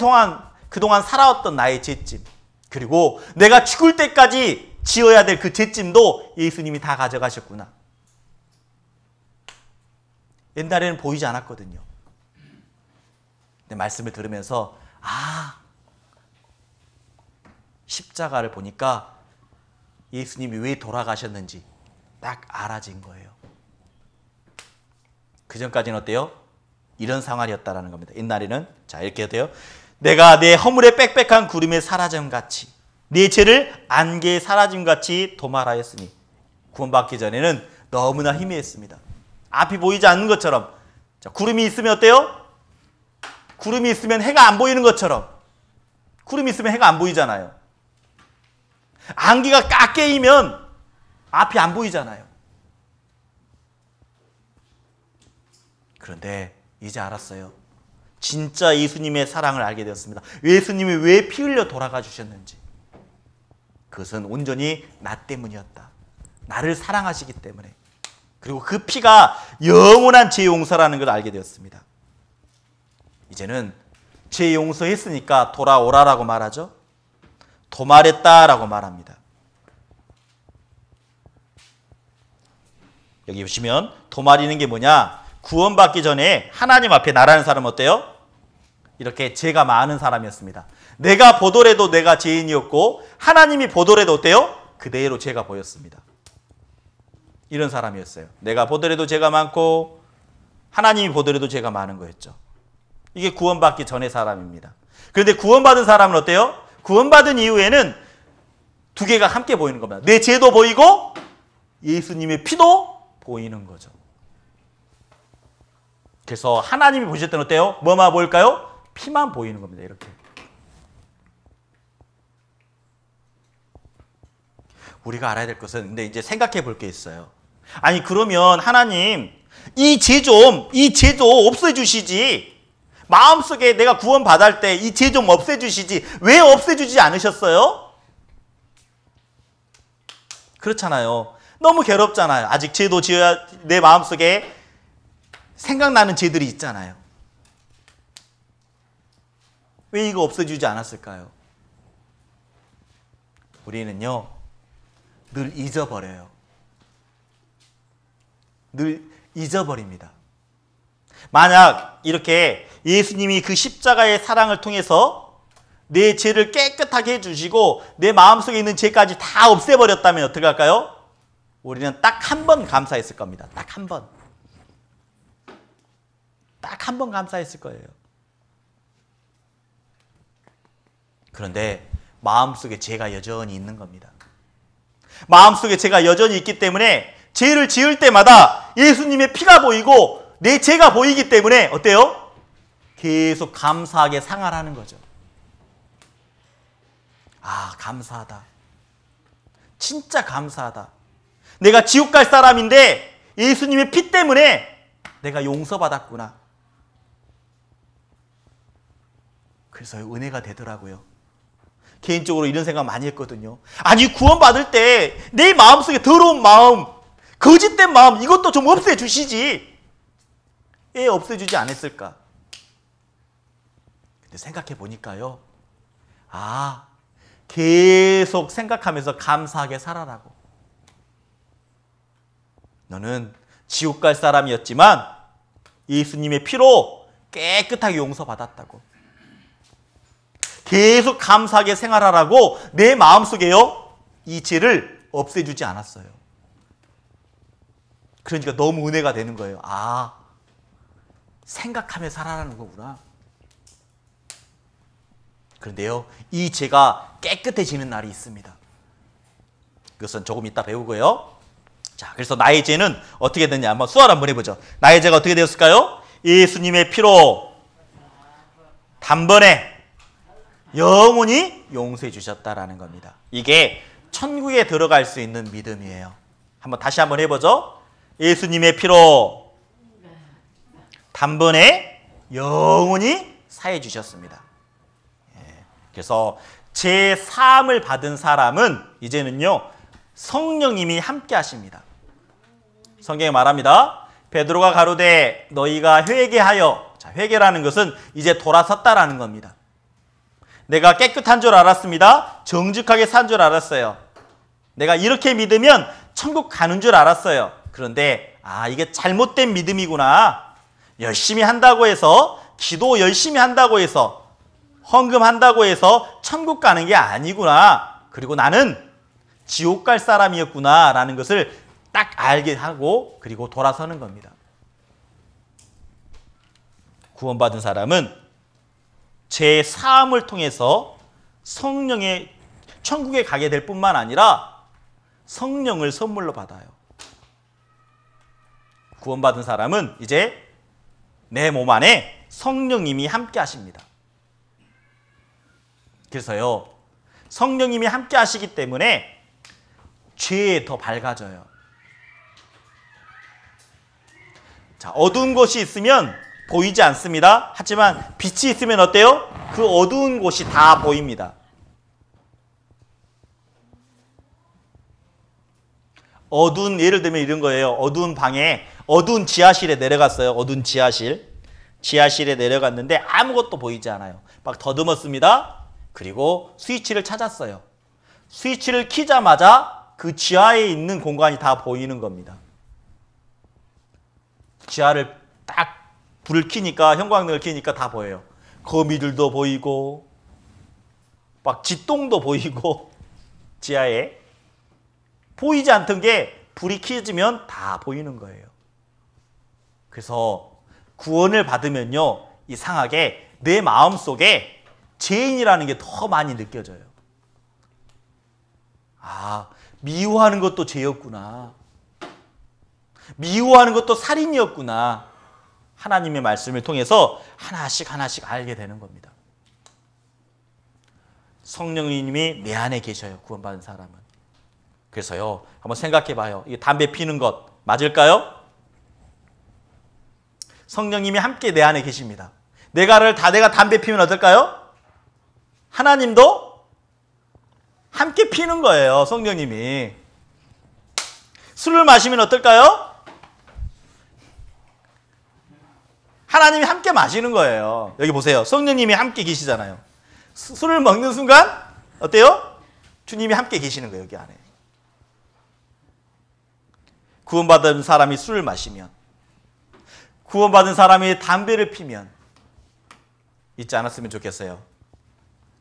그동안 살아왔던 나의 죄짐. 그리고 내가 죽을 때까지 지어야 될 그 죄짐도 예수님이 다 가져가셨구나. 옛날에는 보이지 않았거든요. 근데 말씀을 들으면서 십자가를 보니까 예수님이 왜 돌아가셨는지 딱 알아진 거예요. 그 전까지는 어때요? 이런 상황이었다라는 겁니다. 옛날에는 자, 이렇게 돼요. 내가 내 허물의 빽빽한 구름에 사라짐같이 내 죄를 안개에 사라짐같이 도말하였으니. 구원받기 전에는 너무나 희미했습니다. 앞이 보이지 않는 것처럼. 자, 구름이 있으면 어때요? 구름이 있으면 해가 안 보이는 것처럼. 구름이 있으면 해가 안 보이잖아요. 안개가 꽉 깨이면 앞이 안 보이잖아요. 그런데 이제 알았어요. 진짜 예수님의 사랑을 알게 되었습니다. 예수님이 왜 피 흘려 돌아가 주셨는지. 그것은 온전히 나 때문이었다. 나를 사랑하시기 때문에. 그리고 그 피가 영원한 죄 용서라는 걸 알게 되었습니다. 이제는 죄 용서했으니까 돌아오라라고 말하죠. 도말했다라고 말합니다. 여기 보시면 도말이는 게 뭐냐? 구원받기 전에 하나님 앞에 나라는 사람은 어때요? 이렇게 죄가 많은 사람이었습니다. 내가 보더라도 내가 죄인이었고 하나님이 보더라도 어때요? 그대로 죄가 보였습니다. 이런 사람이었어요. 내가 보더라도 죄가 많고 하나님이 보더라도 죄가 많은 거였죠. 이게 구원받기 전의 사람입니다. 그런데 구원받은 사람은 어때요? 구원받은 이후에는 두 개가 함께 보이는 겁니다. 내 죄도 보이고 예수님의 피도 보이는 거죠. 그래서 하나님이 보실 때는 어때요? 뭐만 보일까요? 피만 보이는 겁니다. 이렇게. 우리가 알아야 될 것은, 근데 이제 생각해 볼 게 있어요. 아니, 그러면 하나님, 이 죄 좀 없애주시지. 마음속에 내가 구원 받을 때 이 죄 좀 없애주시지. 왜 없애주지 않으셨어요? 그렇잖아요. 너무 괴롭잖아요. 아직 죄도 지어야 내 마음속에 생각나는 죄들이 있잖아요. 왜 이거 없애주지 않았을까요? 우리는요, 늘 잊어버려요. 늘 잊어버립니다. 만약 이렇게 예수님이 그 십자가의 사랑을 통해서 내 죄를 깨끗하게 해주시고 내 마음속에 있는 죄까지 다 없애버렸다면 어떻게 할까요? 우리는 딱 한 번 감사했을 겁니다. 딱 한 번. 딱 한 번 감사했을 거예요. 그런데 마음속에 죄가 여전히 있는 겁니다. 마음속에 죄가 여전히 있기 때문에 죄를 지을 때마다 예수님의 피가 보이고 내 죄가 보이기 때문에 어때요? 계속 감사하게 생활하는 거죠. 아, 감사하다. 진짜 감사하다. 내가 지옥 갈 사람인데 예수님의 피 때문에 내가 용서받았구나. 그래서 은혜가 되더라고요. 개인적으로 이런 생각 많이 했거든요. 아니, 구원받을 때 내 마음속에 더러운 마음, 거짓된 마음, 이것도 좀 없애주시지. 왜 없애주지 않았을까? 근데 생각해 보니까요. 아, 계속 생각하면서 감사하게 살아라고. 너는 지옥 갈 사람이었지만 예수님의 피로 깨끗하게 용서받았다고. 계속 감사하게 생활하라고 내 마음속에요, 이 죄를 없애주지 않았어요. 그러니까 너무 은혜가 되는 거예요. 아, 생각하며 살아라는 거구나. 그런데요, 이 죄가 깨끗해지는 날이 있습니다. 그것은 조금 이따 배우고요. 자, 그래서 나의 죄는 어떻게 됐냐, 한번 수활 한번 해보죠. 나의 죄가 어떻게 되었을까요? 예수님의 피로 단번에 영원히 용서해 주셨다라는 겁니다. 이게 천국에 들어갈 수 있는 믿음이에요. 한번 다시 한번 해보죠. 예수님의 피로 단번에 영원히 사해 주셨습니다. 그래서 제 사함을 받은 사람은 이제는요, 성령님이 함께 하십니다. 성경에 말합니다. 베드로가 가로되 너희가 회개하여, 자, 회개라는 것은 이제 돌아섰다라는 겁니다. 내가 깨끗한 줄 알았습니다. 정직하게 산 줄 알았어요. 내가 이렇게 믿으면 천국 가는 줄 알았어요. 그런데 이게 잘못된 믿음이구나. 열심히 한다고 해서, 기도 열심히 한다고 해서, 헌금한다고 해서 천국 가는 게 아니구나. 그리고 나는 지옥 갈 사람이었구나 라는 것을 딱 알게 하고, 그리고 돌아서는 겁니다. 구원받은 사람은 제 사함을 통해서 성령의 천국에 가게 될 뿐만 아니라 성령을 선물로 받아요. 구원받은 사람은 이제 내 몸 안에 성령님이 함께 하십니다. 그래서요, 성령님이 함께 하시기 때문에 죄에 더 밝아져요. 자, 어두운 곳이 있으면 보이지 않습니다. 하지만 빛이 있으면 어때요? 그 어두운 곳이 다 보입니다. 어두운, 예를 들면 이런 거예요. 어두운 방에, 어두운 지하실에 내려갔어요. 어두운 지하실에 내려갔는데 아무것도 보이지 않아요. 막 더듬었습니다. 그리고 스위치를 찾았어요. 스위치를 키자마자 그 지하에 있는 공간이 다 보이는 겁니다. 지하를 딱 불을 켜니까, 형광등을 켜니까 다 보여요. 거미들도 보이고 막 쥐똥도 보이고, 지하에 보이지 않던 게 불이 켜지면 다 보이는 거예요. 그래서 구원을 받으면요, 이상하게 내 마음속에 죄인이라는 게 더 많이 느껴져요. 아, 미워하는 것도 죄였구나. 미워하는 것도 살인이었구나. 하나님의 말씀을 통해서 하나씩 알게 되는 겁니다. 성령님이 내 안에 계셔요, 구원받은 사람은. 그래서요, 한번 생각해 봐요. 이게 담배 피는 것 맞을까요? 성령님이 함께 내 안에 계십니다. 내가 담배 피우면 어떨까요? 하나님도 함께 피는 거예요, 성령님이. 술을 마시면 어떨까요? 하나님이 함께 마시는 거예요. 여기 보세요. 성령님이 함께 계시잖아요. 술을 먹는 순간 어때요? 주님이 함께 계시는 거예요, 여기 안에. 구원받은 사람이 술을 마시면, 구원받은 사람이 담배를 피면 잊지 않았으면 좋겠어요.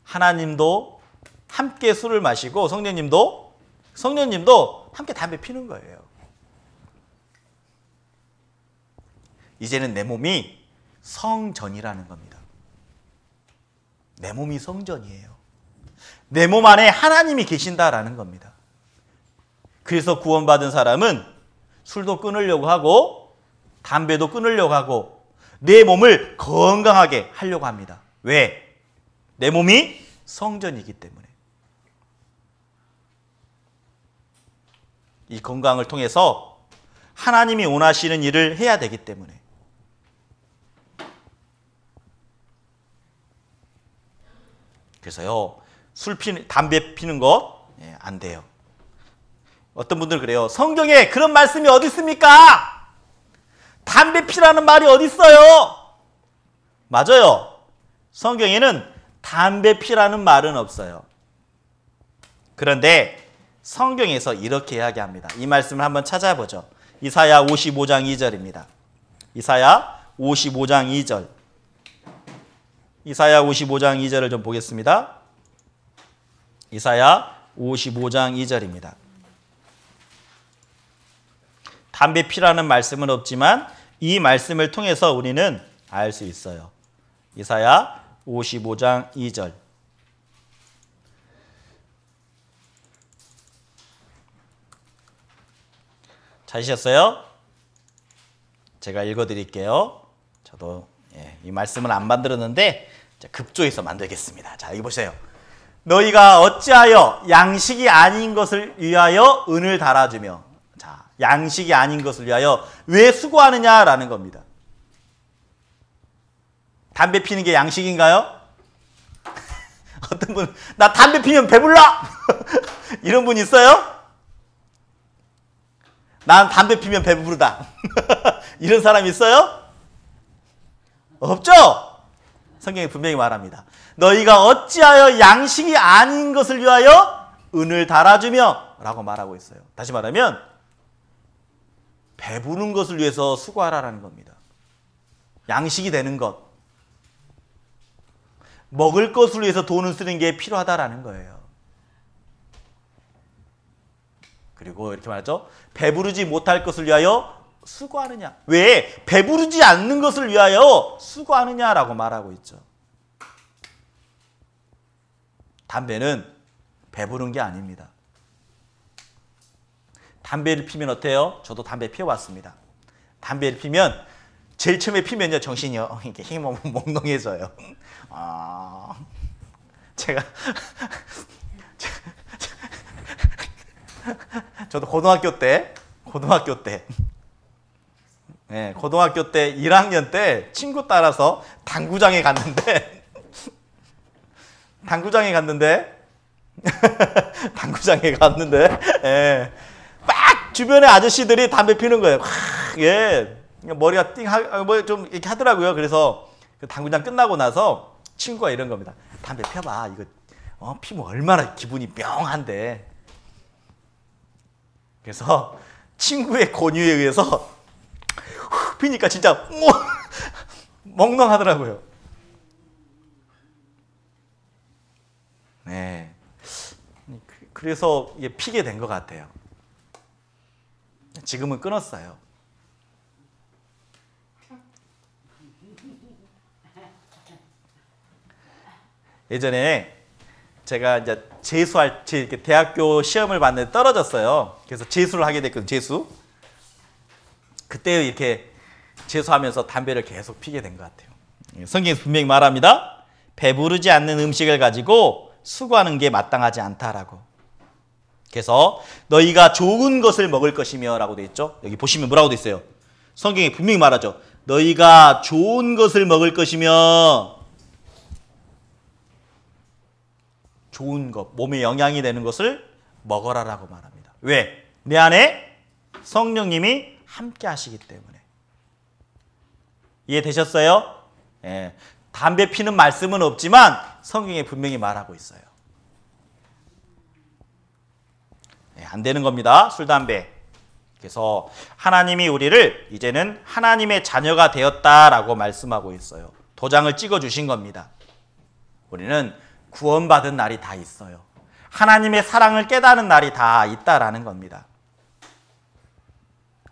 하나님도 함께 술을 마시고 성령님도 함께 담배 피는 거예요. 이제는 내 몸이 성전이라는 겁니다. 내 몸이 성전이에요. 내 몸 안에 하나님이 계신다라는 겁니다. 그래서 구원받은 사람은 술도 끊으려고 하고 담배도 끊으려고 하고 내 몸을 건강하게 하려고 합니다. 왜? 내 몸이 성전이기 때문에. 이 건강을 통해서 하나님이 원하시는 일을 해야 되기 때문에. 그래서요, 담배 피는 거 안 돼요. 어떤 분들 그래요. 성경에 그런 말씀이 어디 있습니까? 담배 피라는 말이 어디 있어요? 맞아요. 성경에는 담배 피라는 말은 없어요. 그런데 성경에서 이렇게 이야기합니다. 이 말씀을 한번 찾아보죠. 이사야 55장 2절입니다. 이사야 55장 2절. 이사야 55장 2절을 좀 보겠습니다. 이사야 55장 2절입니다. 담배 피라는 말씀은 없지만 이 말씀을 통해서 우리는 알 수 있어요. 이사야 55장 2절. 찾으셨어요? 제가 읽어드릴게요. 저도 이 말씀을 안 만들었는데 급조해서 만들겠습니다. 자, 여기 보세요. 너희가 어찌하여 양식이 아닌 것을 위하여 은을 달아주며, 자, 양식이 아닌 것을 위하여 왜 수고하느냐라는 겁니다. 담배 피는 게 양식인가요? 어떤 분, 나 담배 피면 배불러! 이런 분 있어요? 난 담배 피면 배부르다. 이런 사람 있어요? 없죠? 성경이 분명히 말합니다. 너희가 어찌하여 양식이 아닌 것을 위하여 은을 달아주며 라고 말하고 있어요. 다시 말하면 배부른 것을 위해서 수고하라는 겁니다. 양식이 되는 것, 먹을 것을 위해서 돈을 쓰는 게 필요하다라는 거예요. 그리고 이렇게 말하죠. 배부르지 못할 것을 위하여 수고하느냐. 왜? 배부르지 않는 것을 위하여 수고하느냐라고 말하고 있죠. 담배는 배부른 게 아닙니다. 담배를 피면 어때요? 저도 담배 피워봤습니다. 담배를 피면 제일 처음에 피면요 정신이 이렇게 힘이 몽롱해져요. 제가 저도 고등학교 때 네, 고등학교 때 1학년 때 친구 따라서 당구장에 갔는데 예, 막 주변에 아저씨들이 담배 피는 거예요. 예, 머리가 뭐 좀 이렇게 하더라고요. 그래서 그 당구장 끝나고 나서 친구가 이런 겁니다. 담배 펴봐. 이거 피면 얼마나 기분이 명한데. 그래서 친구의 권유에 의해서 피니까 진짜 멍멍하더라고요. 네, 그래서 피게 된 것 같아요. 지금은 끊었어요. 예전에 제가 이제 이렇게 대학교 시험을 봤는데 떨어졌어요. 그래서 재수를 하게 됐거든요. 재수. 그때 이렇게 재수하면서 담배를 계속 피게 된 것 같아요. 성경에서 분명히 말합니다. 배부르지 않는 음식을 가지고 수고하는 게 마땅하지 않다라고. 그래서 너희가 좋은 것을 먹을 것이며 라고 되어 있죠. 여기 보시면 뭐라고 되어 있어요. 성경이 분명히 말하죠. 너희가 좋은 것을 먹을 것이며, 좋은 것, 몸에 영향이 되는 것을 먹어라라고 말합니다. 왜? 내 안에 성령님이 함께 하시기 때문에. 이해되셨어요? 예. 담배 피는 말씀은 없지만 성경에 분명히 말하고 있어요. 예, 안 되는 겁니다. 술, 담배. 그래서 하나님이 우리를 이제는 하나님의 자녀가 되었다라고 말씀하고 있어요. 도장을 찍어주신 겁니다. 우리는 구원받은 날이 다 있어요. 하나님의 사랑을 깨달은 날이 다 있다라는 겁니다.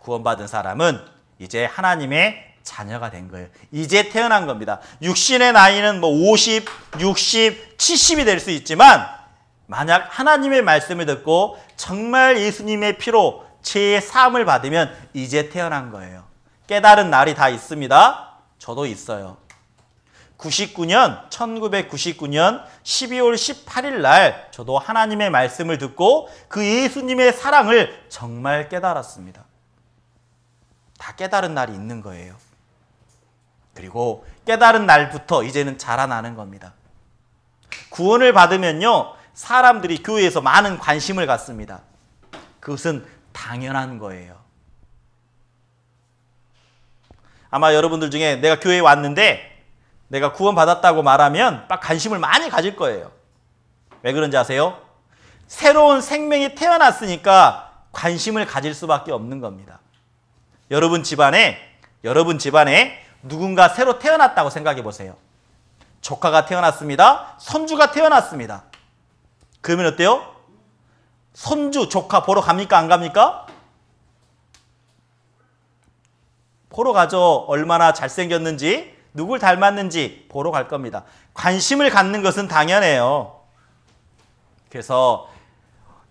구원받은 사람은 이제 하나님의 자녀가 된 거예요. 이제 태어난 겁니다. 육신의 나이는 뭐 50, 60, 70이 될 수 있지만 만약 하나님의 말씀을 듣고 정말 예수님의 피로 죄의 사함을 받으면 이제 태어난 거예요. 깨달은 날이 다 있습니다. 저도 있어요. 1999년 12월 18일 날 저도 하나님의 말씀을 듣고 그 예수님의 사랑을 정말 깨달았습니다. 다 깨달은 날이 있는 거예요. 그리고 깨달은 날부터 이제는 자라나는 겁니다. 구원을 받으면요, 사람들이 교회에서 많은 관심을 갖습니다. 그것은 당연한 거예요. 아마 여러분들 중에 내가 교회에 왔는데 내가 구원받았다고 말하면 막 관심을 많이 가질 거예요. 왜 그런지 아세요? 새로운 생명이 태어났으니까 관심을 가질 수밖에 없는 겁니다. 여러분 집안에 누군가 새로 태어났다고 생각해 보세요. 조카가 태어났습니다. 손주가 태어났습니다. 그러면 어때요? 손주, 조카 보러 갑니까? 안 갑니까? 보러 가죠. 얼마나 잘생겼는지, 누굴 닮았는지 보러 갈 겁니다. 관심을 갖는 것은 당연해요. 그래서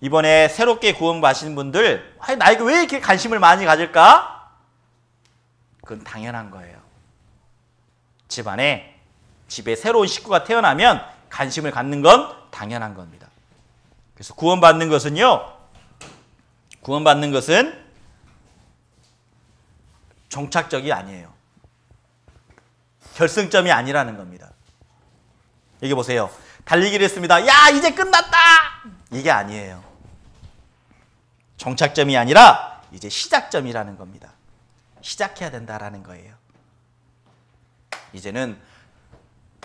이번에 새롭게 구원받으신 분들, 나에게 왜 이렇게 관심을 많이 가질까? 그건 당연한 거예요. 집에 새로운 식구가 태어나면 관심을 갖는 건 당연한 겁니다. 그래서 구원받는 것은요, 구원받는 것은 종착적이 아니에요. 결승점이 아니라는 겁니다. 여기 보세요. 달리기를 했습니다. 야, 이제 끝났다! 이게 아니에요. 종착점이 아니라 이제 시작점이라는 겁니다. 시작해야 된다라는 거예요. 이제는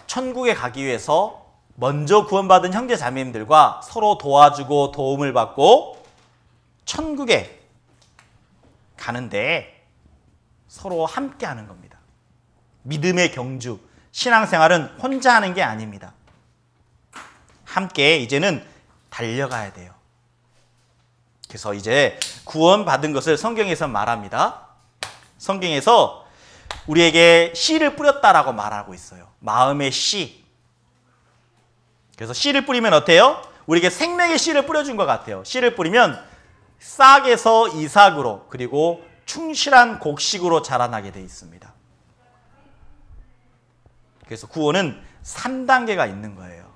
천국에 가기 위해서 먼저 구원받은 형제 자매님들과 서로 도와주고 도움을 받고 천국에 가는데 서로 함께 하는 겁니다. 믿음의 경주, 신앙생활은 혼자 하는 게 아닙니다. 함께 이제는 달려가야 돼요. 그래서 이제 구원받은 것을 성경에서 말합니다. 성경에서 우리에게 씨를 뿌렸다라고 말하고 있어요. 마음의 씨. 그래서 씨를 뿌리면 어때요? 우리에게 생명의 씨를 뿌려준 것 같아요. 씨를 뿌리면 싹에서 이삭으로, 그리고 충실한 곡식으로 자라나게 되어 있습니다. 그래서 구원은 3단계가 있는 거예요.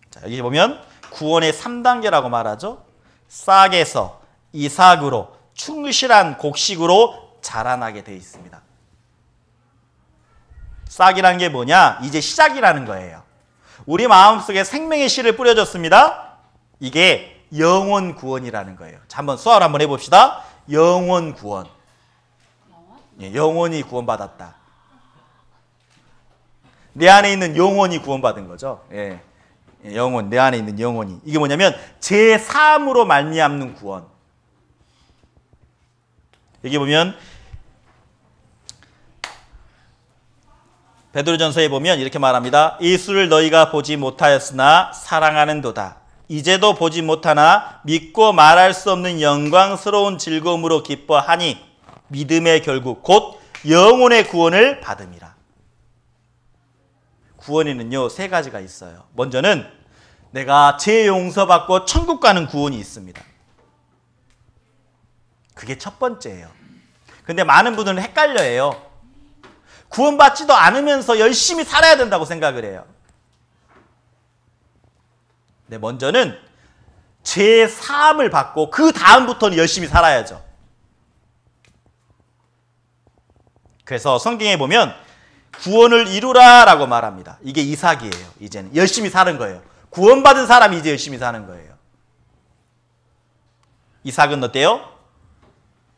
자, 여기 보면 구원의 3단계라고 말하죠. 싹에서 이삭으로 충실한 곡식으로 자라나게 되어 있습니다. 싹이라는 게 뭐냐? 이제 시작이라는 거예요. 우리 마음속에 생명의 씨를 뿌려줬습니다. 이게 영원 구원이라는 거예요. 자, 한번 수화를 한번 해봅시다. 영원 구원. 예, 영원히 구원받았다. 내 안에 있는 영혼이 구원받은 거죠. 예, 영혼, 내 안에 있는 영혼이. 이게 뭐냐면 제3으로 말미암는 구원. 여기 보면 베드로전서에 보면 이렇게 말합니다. 예수를 너희가 보지 못하였으나 사랑하는도다. 이제도 보지 못하나 믿고 말할 수 없는 영광스러운 즐거움으로 기뻐하니 믿음의 결국 곧 영혼의 구원을 받음이라. 구원에는요 3가지가 있어요. 먼저는 내가 죄 용서받고 천국 가는 구원이 있습니다. 그게 첫 번째예요. 근데 많은 분들은 헷갈려해요. 구원받지도 않으면서 열심히 살아야 된다고 생각을 해요. 네, 먼저는 죄 사함을 받고 그 다음부터는 열심히 살아야죠. 그래서 성경에 보면 구원을 이루라 라고 말합니다. 이게 이삭이에요. 이제는 열심히 사는 거예요. 구원받은 사람이 이제 열심히 사는 거예요. 이삭은 어때요?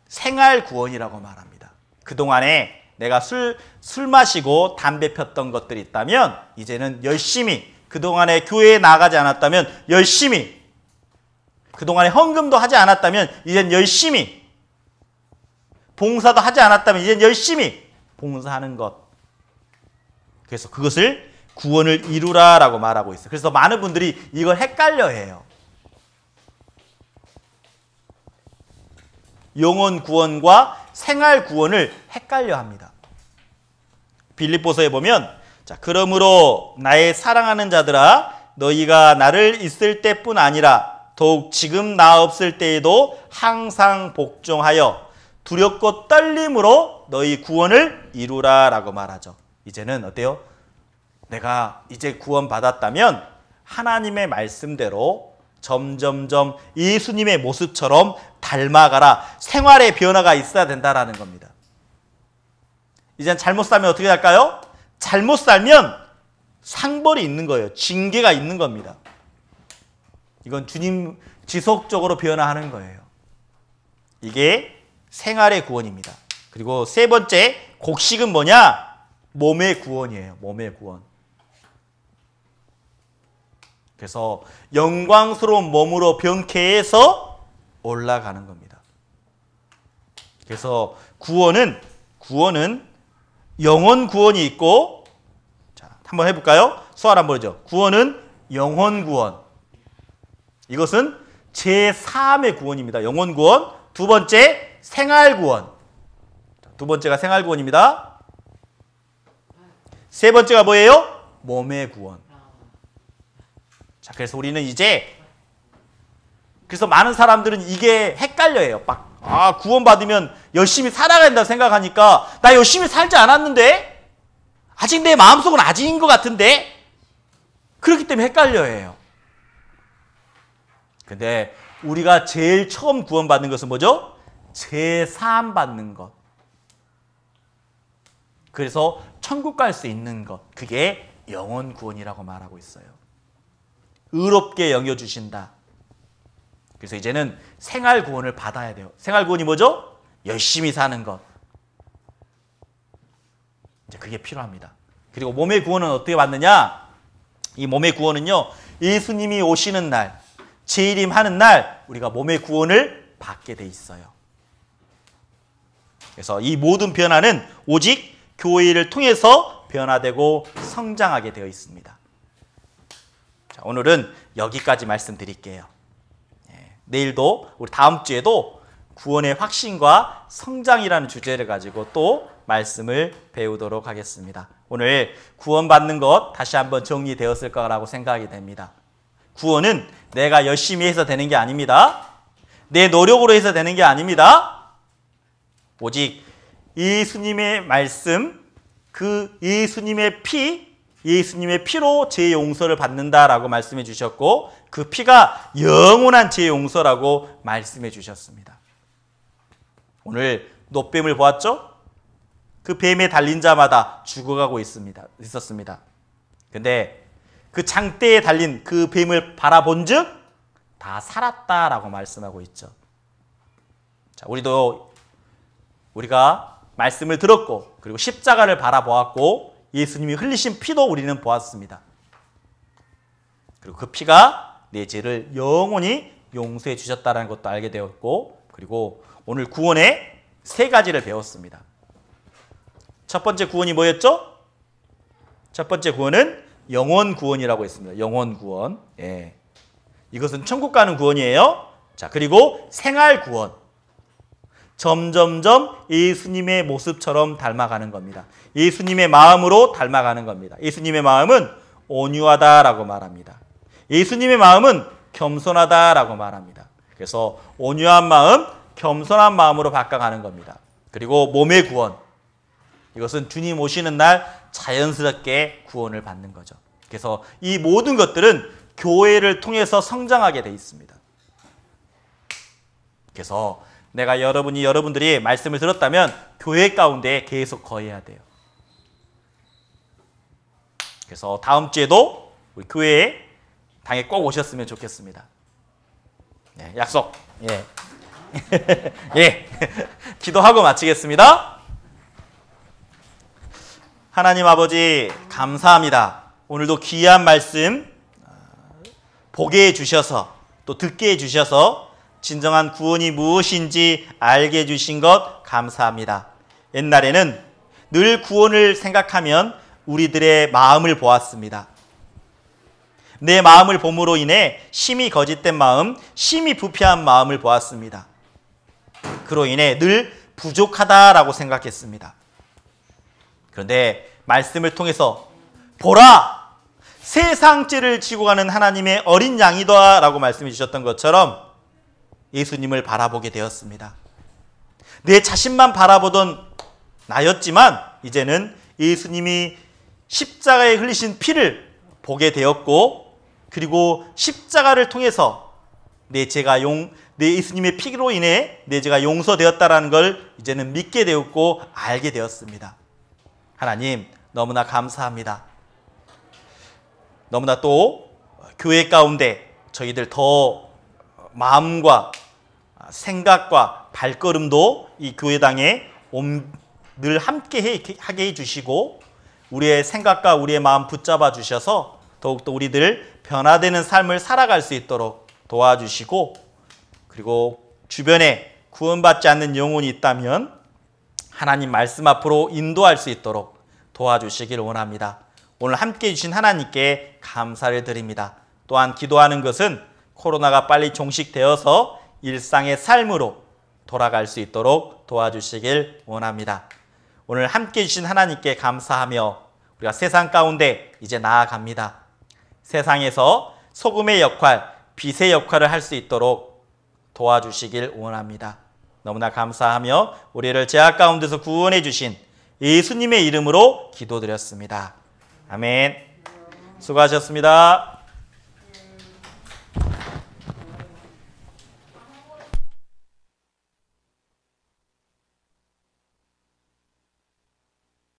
생활 구원이라고 말합니다. 그동안에 내가 술 마시고 담배 폈던 것들이 있다면 이제는 열심히, 그동안에 교회에 나가지 않았다면 열심히, 그동안에 헌금도 하지 않았다면 이젠 열심히, 봉사도 하지 않았다면 이젠 열심히 봉사하는 것. 그래서 그것을 구원을 이루라 라고 말하고 있어요. 그래서 많은 분들이 이걸 헷갈려해요. 영혼 구원과 생활 구원을 헷갈려합니다. 빌립보서에 보면 자, 그러므로 나의 사랑하는 자들아 너희가 나를 있을 때뿐 아니라 더욱 지금 나 없을 때에도 항상 복종하여 두렵고 떨림으로 너희 구원을 이루라 라고 말하죠. 이제는 어때요? 내가 이제 구원받았다면 하나님의 말씀대로 점점점 예수님의 모습처럼 닮아가라. 생활의 변화가 있어야 된다라는 겁니다. 이젠 잘못 살면 어떻게 할까요? 잘못 살면 상벌이 있는 거예요. 징계가 있는 겁니다. 이건 주님 지속적으로 변화하는 거예요. 이게 생활의 구원입니다. 그리고 3번째 곡식은 뭐냐? 몸의 구원이에요. 몸의 구원. 그래서 영광스러운 몸으로 병쾌해서 올라가는 겁니다. 그래서 구원은 영혼 구원이 있고, 자, 한번 해볼까요? 수활 한번 보죠. 구원은 영혼 구원. 이것은 제3의 구원입니다. 영혼 구원. 두 번째, 생활 구원. 두 번째가 생활 구원입니다. 세 번째가 뭐예요? 몸의 구원. 자, 그래서 우리는 이제, 그래서 많은 사람들은 이게 헷갈려요. 막, 구원받으면 열심히 살아야 된다 생각하니까, 나 열심히 살지 않았는데? 아직 내 마음속은 아직인 것 같은데? 그렇기 때문에 헷갈려해요. 근데 우리가 제일 처음 구원받는 것은 뭐죠? 제사함 받는 것. 그래서 천국 갈 수 있는 것. 그게 영혼 구원이라고 말하고 있어요. 의롭게 여겨주신다. 그래서 이제는 생활 구원을 받아야 돼요. 생활 구원이 뭐죠? 열심히 사는 것. 이제 그게 필요합니다. 그리고 몸의 구원은 어떻게 받느냐? 이 몸의 구원은요, 예수님이 오시는 날, 재림하는 날 우리가 몸의 구원을 받게 돼 있어요. 그래서 이 모든 변화는 오직 교회를 통해서 변화되고 성장하게 되어 있습니다. 자, 오늘은 여기까지 말씀드릴게요. 내일도, 우리 다음 주에도 구원의 확신과 성장이라는 주제를 가지고 또 말씀을 배우도록 하겠습니다. 오늘 구원받는 것 다시 한번 정리되었을 거라고 생각이 됩니다. 구원은 내가 열심히 해서 되는 게 아닙니다. 내 노력으로 해서 되는 게 아닙니다. 오직 예수님의 말씀, 그 예수님의 피로 죄 용서를 받는다라고 말씀해 주셨고, 그 피가 영원한 죄 용서라고 말씀해 주셨습니다. 오늘 놋뱀을 보았죠? 그 뱀에 달린 자마다 죽어가고 있었습니다. 근데 그 장대에 달린 그 뱀을 바라본즉 다 살았다라고 말씀하고 있죠. 자, 우리가 말씀을 들었고, 그리고 십자가를 바라보았고, 예수님이 흘리신 피도 우리는 보았습니다. 그리고 그 피가 내 죄를 영원히 용서해 주셨다는 것도 알게 되었고, 그리고 오늘 구원의 세 가지를 배웠습니다. 첫 번째 구원이 뭐였죠? 첫 번째 구원은 영혼 구원이라고 했습니다. 영혼 구원. 예. 이것은 천국 가는 구원이에요. 자, 그리고 생활 구원. 점점점 예수님의 모습처럼 닮아가는 겁니다. 예수님의 마음으로 닮아가는 겁니다. 예수님의 마음은 온유하다라고 말합니다. 예수님의 마음은 겸손하다라고 말합니다. 그래서 온유한 마음, 겸손한 마음으로 바꿔가는 겁니다. 그리고 몸의 구원. 이것은 주님 오시는 날 자연스럽게 구원을 받는 거죠. 그래서 이 모든 것들은 교회를 통해서 성장하게 돼 있습니다. 그래서 내가 여러분들이 말씀을 들었다면 교회 가운데 계속 거해야 돼요. 그래서 다음 주에도 우리 교회에 당에 꼭 오셨으면 좋겠습니다. 네, 약속. 예. 예. 기도하고 마치겠습니다. 하나님 아버지 감사합니다. 오늘도 귀한 말씀 보게 해주셔서 또 듣게 해주셔서 진정한 구원이 무엇인지 알게 해주신 것 감사합니다. 옛날에는 늘 구원을 생각하면 우리들의 마음을 보았습니다. 내 마음을 봄으로 인해 심히 거짓된 마음, 심히 부패한 마음을 보았습니다. 그로 인해 늘 부족하다라고 생각했습니다. 그런데 말씀을 통해서 보라! 세상 죄를 지고 가는 하나님의 어린 양이다 라고 말씀해 주셨던 것처럼 예수님을 바라보게 되었습니다. 내 자신만 바라보던 나였지만 이제는 예수님이 십자가에 흘리신 피를 보게 되었고, 그리고 십자가를 통해서 내 예수님의 피로 인해 내 죄가 용서되었다라는 걸 이제는 믿게 되었고 알게 되었습니다. 하나님 너무나 감사합니다. 너무나 또 교회 가운데 저희들 더 마음과 생각과 발걸음도 이 교회당에 늘 함께 하게 해주시고 우리의 생각과 우리의 마음 붙잡아 주셔서 더욱더 우리들 변화되는 삶을 살아갈 수 있도록 도와주시고, 그리고 주변에 구원받지 않는 영혼이 있다면 하나님 말씀 앞으로 인도할 수 있도록 도와주시길 원합니다. 오늘 함께해 주신 하나님께 감사를 드립니다. 또한 기도하는 것은 코로나가 빨리 종식되어서 일상의 삶으로 돌아갈 수 있도록 도와주시길 원합니다. 오늘 함께해 주신 하나님께 감사하며 우리가 세상 가운데 이제 나아갑니다. 세상에서 소금의 역할, 빛의 역할을 할 수 있도록 도와주시길 원합니다. 너무나 감사하며 우리를 죄악 가운데서 구원해 주신 예수님의 이름으로 기도드렸습니다. 아멘. 수고하셨습니다.